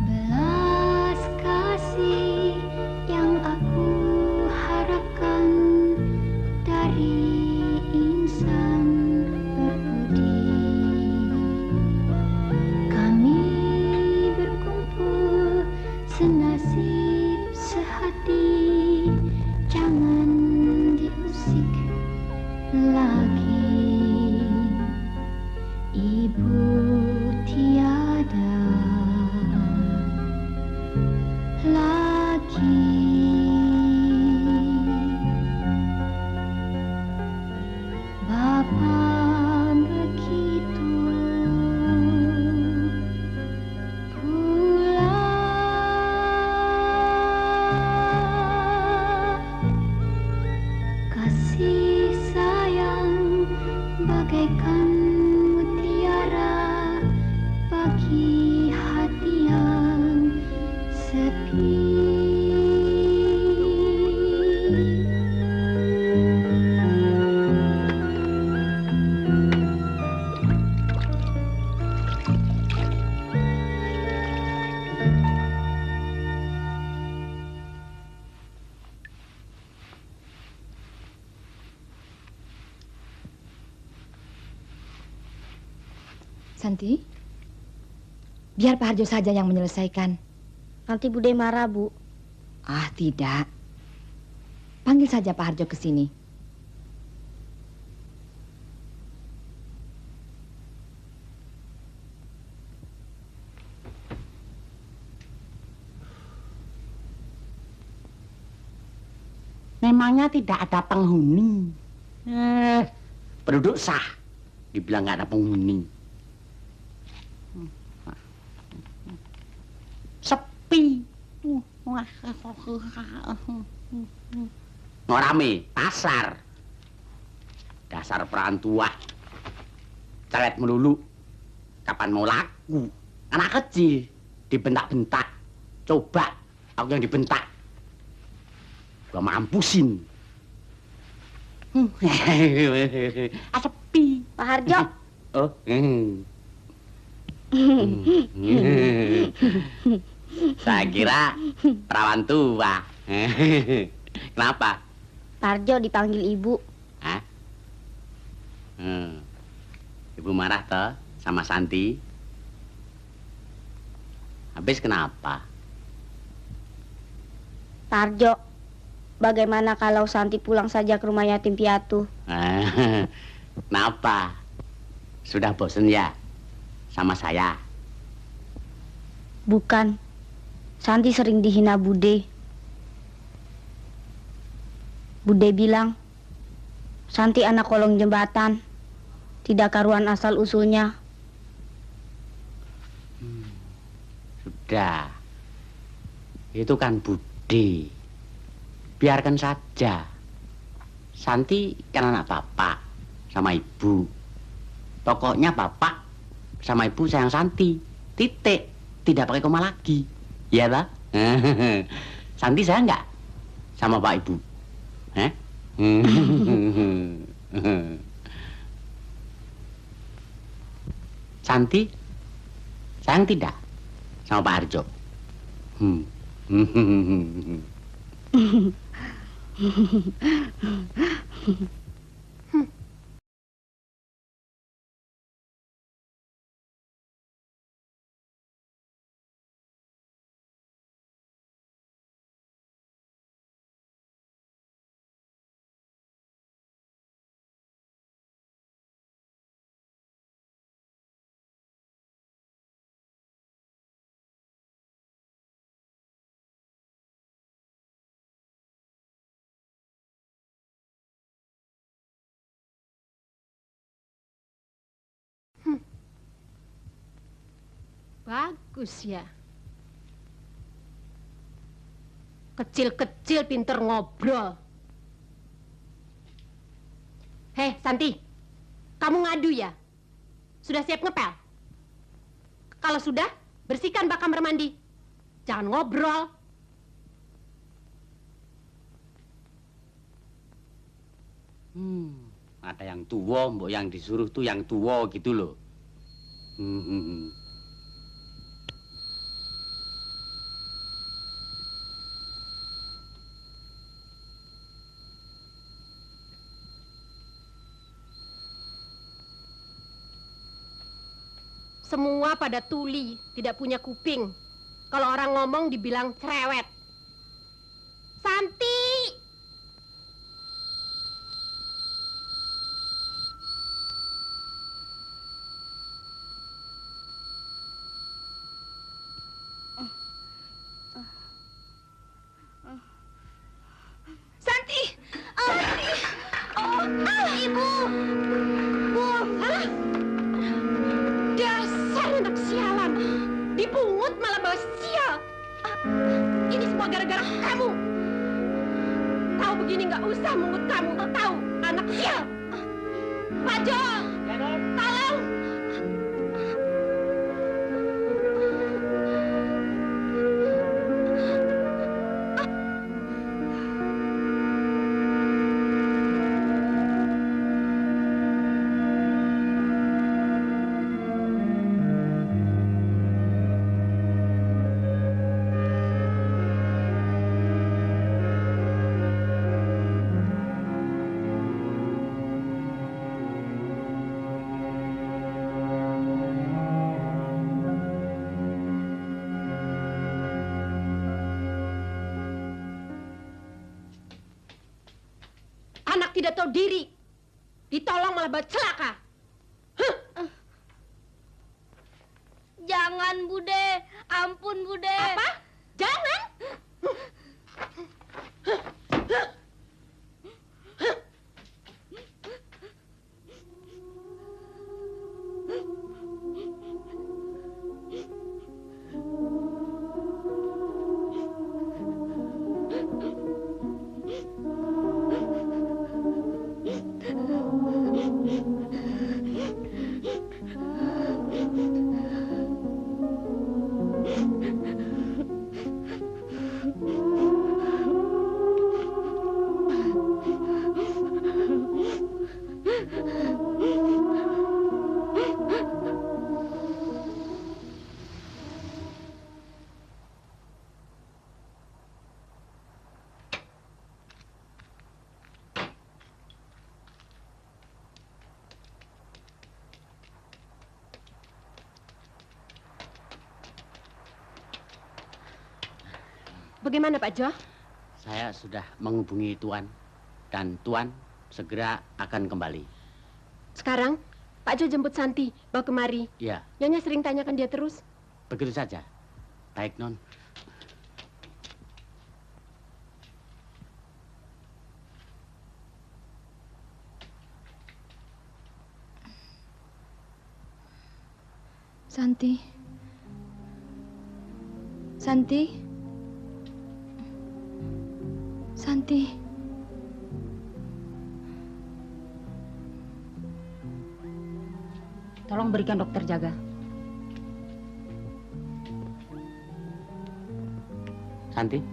Belas kasih yang aku harapkan dari insan berbudi. Kami berkumpul senasib sehati, jangan diusik lagi. Ibu tiada lagi. Bapa begitu pula. Kasih sayang bagaikan mutiara bagi hati yang sepi.
Santi, biar Pak Harjo saja yang menyelesaikan.
Nanti Bude marah, Bu.
Ah, tidak. Panggil saja Pak Harjo ke sini.
Memangnya tidak ada penghuni. Penduduk sah. Dibilang nggak ada penghuni. Sepi. Nggak rame, pasar. Dasar perantua. Celet melulu. Kapan mau laku? Anak kecil dibentak-bentak. Coba aku yang dibentak. Gua mampusin. Sepi.
Pak Harjo.
Oh. Saya kira perawan tua. Kenapa?
Pak Harjo dipanggil Ibu.
Hah? Ibu marah toh sama Santi? Habis kenapa?
Pak Harjo, bagaimana kalau Santi pulang saja ke rumah yatim piatu?
Kenapa? Sudah bosan ya sama saya?
Bukan. Santi sering dihina Bude. Bude bilang, Santi anak kolong jembatan. Tidak karuan asal-usulnya.
Sudah. Itu kan Bude. Biarkan saja. Santi kan anak bapak sama ibu. Pokoknya bapak sama ibu sayang Santi. Titik. Tidak pakai koma lagi. Iya tak? Santi sayang nggak sama pak ibu? Santi, sayang tidak sama Pak Harjo?
Bagus ya. Kecil-kecil pinter ngobrol. Hei, Santi. Kamu ngadu ya? Sudah siap ngepel? Kalau sudah, bersihkan bak kamar mandi. Jangan ngobrol.
Ada yang tua, mbok yang disuruh tuh yang tua gitu loh.
Semua pada tuli, tidak punya kuping. Kalau orang ngomong dibilang cerewet. Santi!
Santi!
Ibu! Bu! Hah? Dasar anak sialan! Dipungut malah bawa sial! Ini semua gara-gara kamu! Tahu begini nggak usah mungut kamu, tahu anak sial! Pak Jo! Tolong! Anak tidak tahu diri. Ditolong malah buat celaka.
Jangan, Bude. Ampun, Bude.
Apa? Jangan? Bagaimana Pak Jo?
Saya sudah menghubungi Tuan dan Tuan segera akan kembali.
Sekarang Pak Jo jemput Santi, bawa kemari.
Iya,
Nyonya sering tanyakan dia terus.
begitu saja. Baik, Non.
Santi. Santi. Santi.
Tolong berikan dokter jaga.
Santi?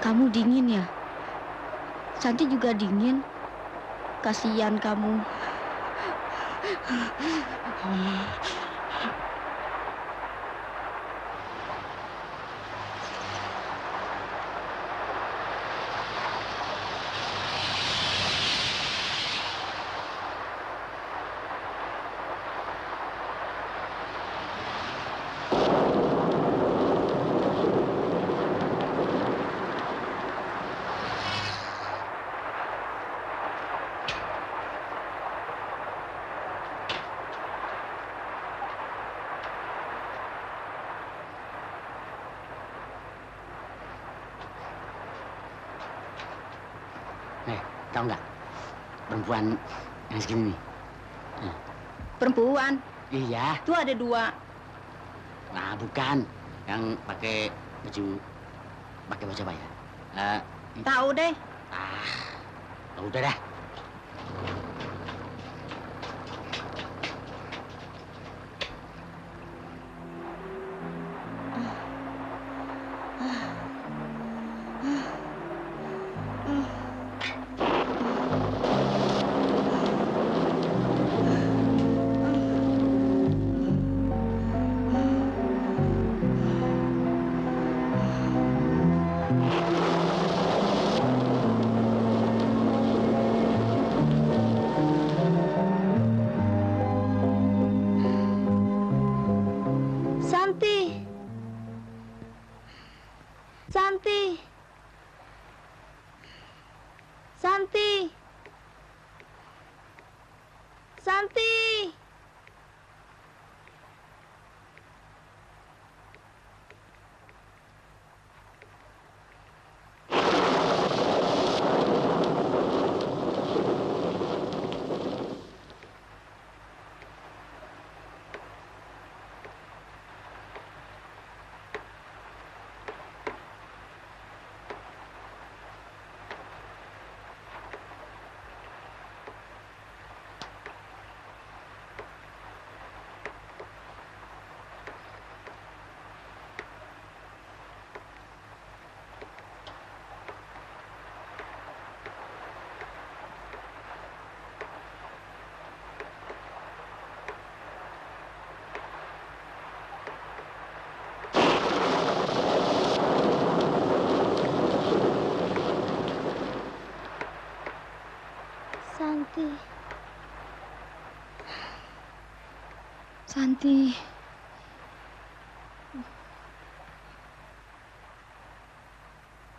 Kamu dingin ya? Santi juga dingin. Kasihan kamu.
Tahu nggak? Perempuan yang segini nih.
Perempuan?
Iya.
Tuh ada 2.
Nah, bukan. Yang pakai baju apa ya?
Tahu deh.
Udah dah.
Santi. Santi. Santi. Santi. Santi.
Santi.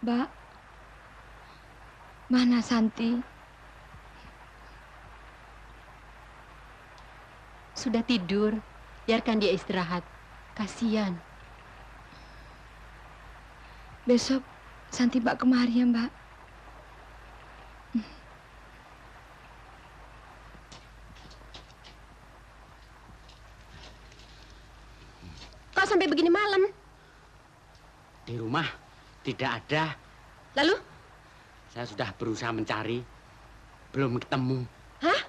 Mbak. Mana Santi?
Sudah tidur. Biarkan dia istirahat. Kasihan.
Besok Santi Mbak kemari ya, Mbak.
Kok sampai begini malam?
Di rumah tidak ada.
Lalu?
Saya sudah berusaha mencari, belum ketemu.
Hah?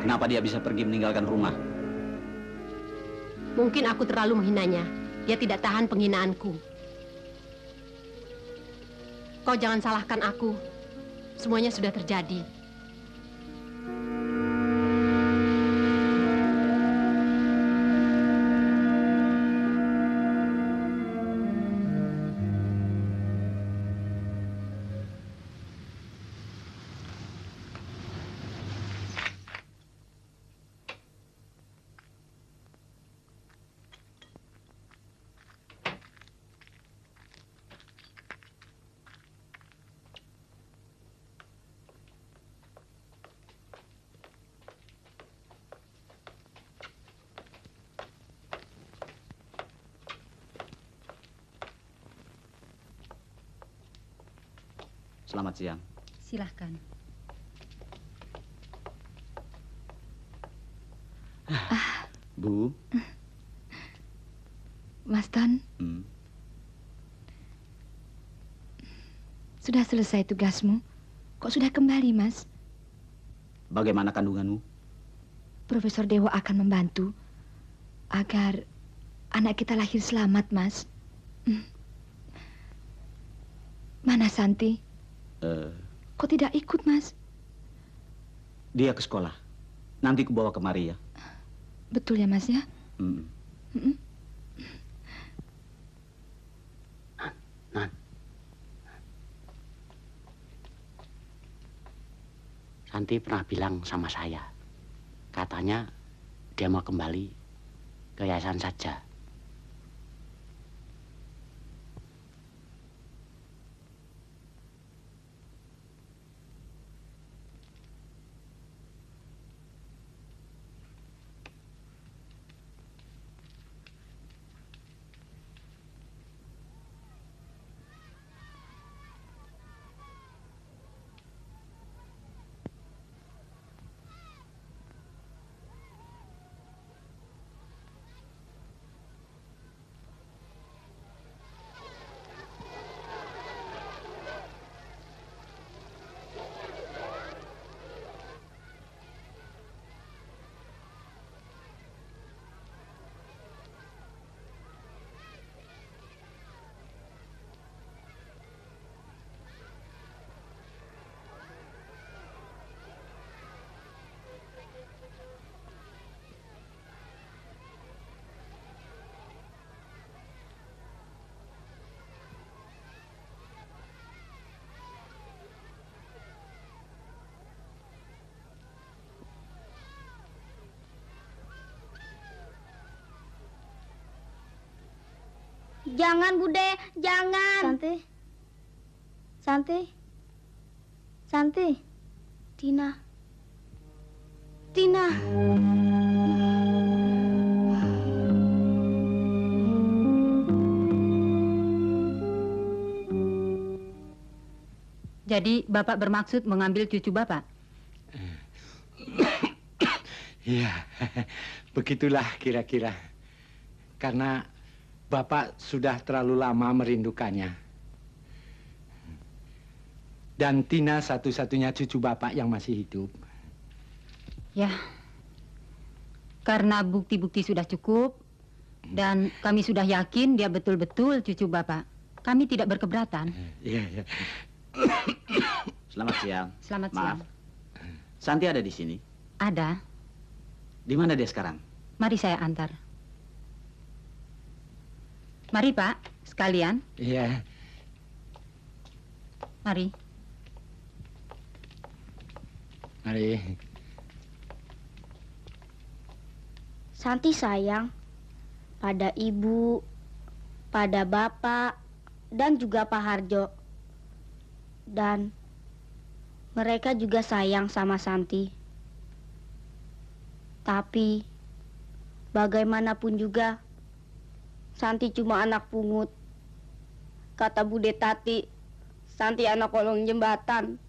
Kenapa dia bisa pergi meninggalkan rumah?
Mungkin aku terlalu menghinanya. Dia tidak tahan penghinaanku. Kau jangan salahkan aku. Semuanya sudah terjadi.
Selamat siang.
Silahkan.
Bu.
Mas Ton.
Sudah selesai tugasmu? Kok sudah kembali, Mas?
Bagaimana kandunganmu?
Profesor Dewa akan membantu agar anak kita lahir selamat, Mas. Mana Santi? Kok tidak ikut, Mas?
Dia ke sekolah. Nanti ku bawa kemari ya.
Betul ya, Mas ya?
Nan. Santi pernah bilang sama saya, katanya dia mau kembali ke yayasan saja.
Jangan, Bude, jangan. Santi. Santi. Santi. Tina. Tina.
Jadi Bapak bermaksud mengambil cucu Bapak?
Iya, begitulah kira-kira. Karena Bapak sudah terlalu lama merindukannya. Dan Tina satu-satunya cucu Bapak yang masih hidup.
Ya, karena bukti-bukti sudah cukup dan kami sudah yakin dia betul-betul cucu Bapak. Kami tidak berkeberatan.
Iya, iya.
Selamat siang.
Selamat
Maaf.
siang.
Santi ada di sini?
Ada.
Di mana dia sekarang?
Mari saya antar. Mari Pak, sekalian.
Iya.
Mari.
Mari.
Santi sayang pada ibu, pada bapak, dan juga Pak Harjo. Dan mereka juga sayang sama Santi. Tapi bagaimanapun juga Santi cuma anak pungut. Kata Bude Tati, Santi anak kolong jembatan.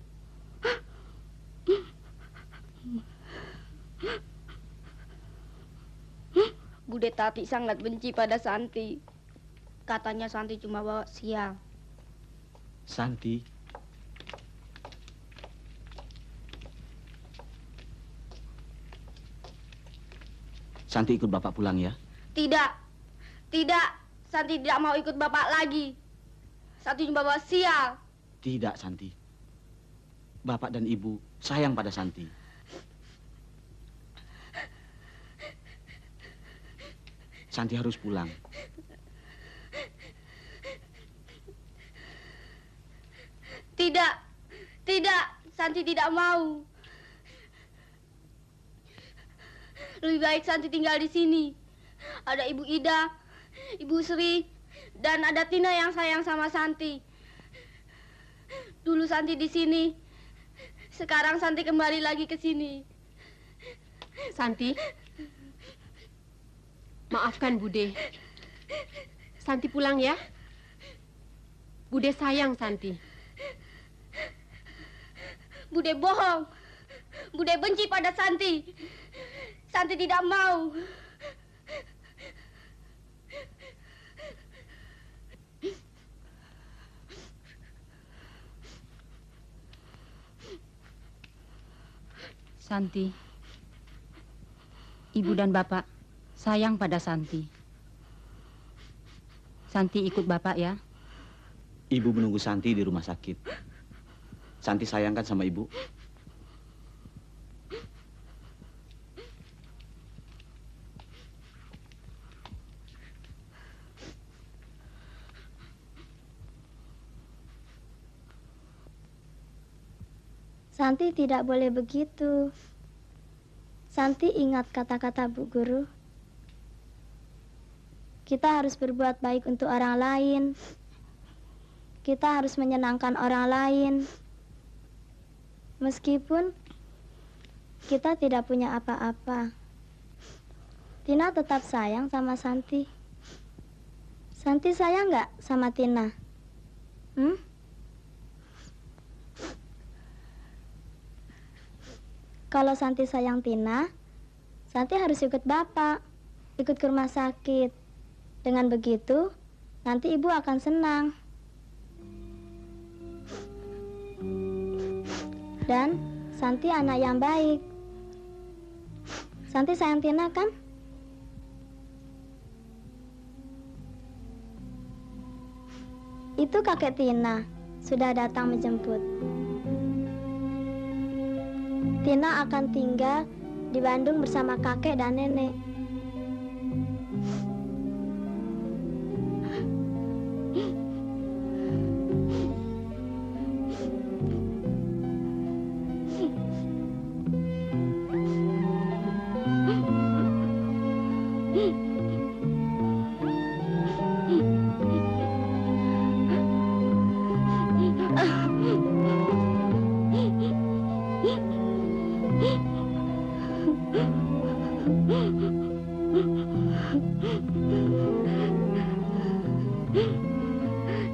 Bude Tati sangat benci pada Santi. Katanya Santi cuma bawa sial.
Santi? Santi ikut Bapak pulang ya?
Tidak. Tidak. Santi tidak mau ikut Bapak lagi. Santi cuma bawa sial.
Tidak, Santi. Bapak dan Ibu sayang pada Santi. Santi harus pulang.
Tidak. Tidak. Santi tidak mau. Lebih baik Santi tinggal di sini. Ada Ibu Ida, Ibu Sri, dan ada Tina yang sayang sama Santi. Dulu Santi di sini. Sekarang Santi kembali lagi ke sini.
Santi, maafkan Bude. Santi pulang ya. Bude sayang Santi.
Bude bohong. Bude benci pada Santi. Santi tidak mau.
Santi, Ibu dan Bapak sayang pada Santi. Santi ikut Bapak ya.
Ibu menunggu Santi di rumah sakit. Santi sayangkan sama Ibu.
Santi tidak boleh begitu. Santi ingat kata-kata Bu Guru. Kita harus berbuat baik untuk orang lain. Kita harus menyenangkan orang lain. Meskipun kita tidak punya apa-apa. Tina tetap sayang sama Santi. Santi sayang nggak sama Tina? Kalau Santi sayang Tina, Santi harus ikut Bapak, ikut ke rumah sakit. Dengan begitu, nanti Ibu akan senang. Dan Santi anak yang baik. Santi sayang Tina kan? Itu kakek Tina sudah datang menjemput. Tina akan tinggal di Bandung bersama kakek dan nenek.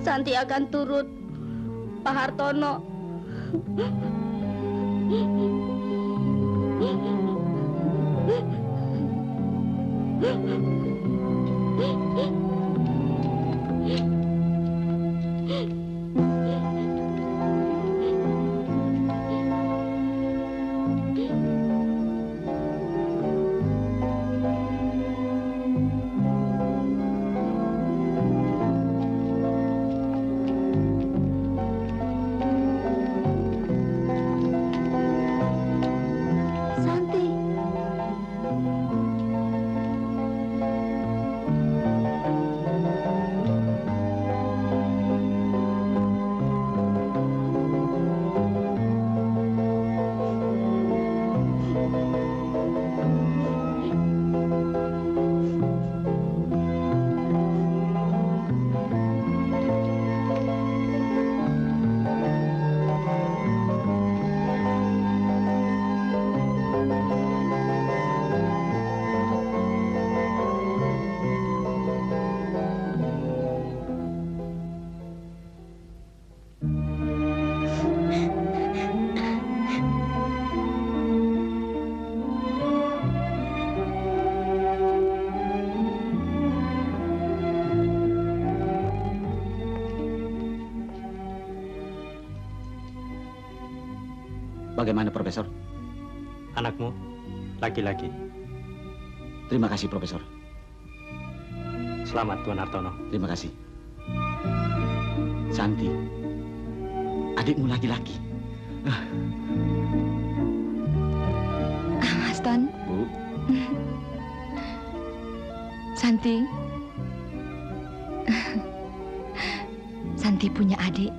Santi akan turut Pak Hartono.
Bagaimana, Profesor?
Anakmu laki-laki.
Terima kasih, Profesor.
Selamat, Tuan Hartono.
Terima kasih. Santi, adikmu laki-laki.
Mas Ton.
Bu.
Santi. Santi punya adik.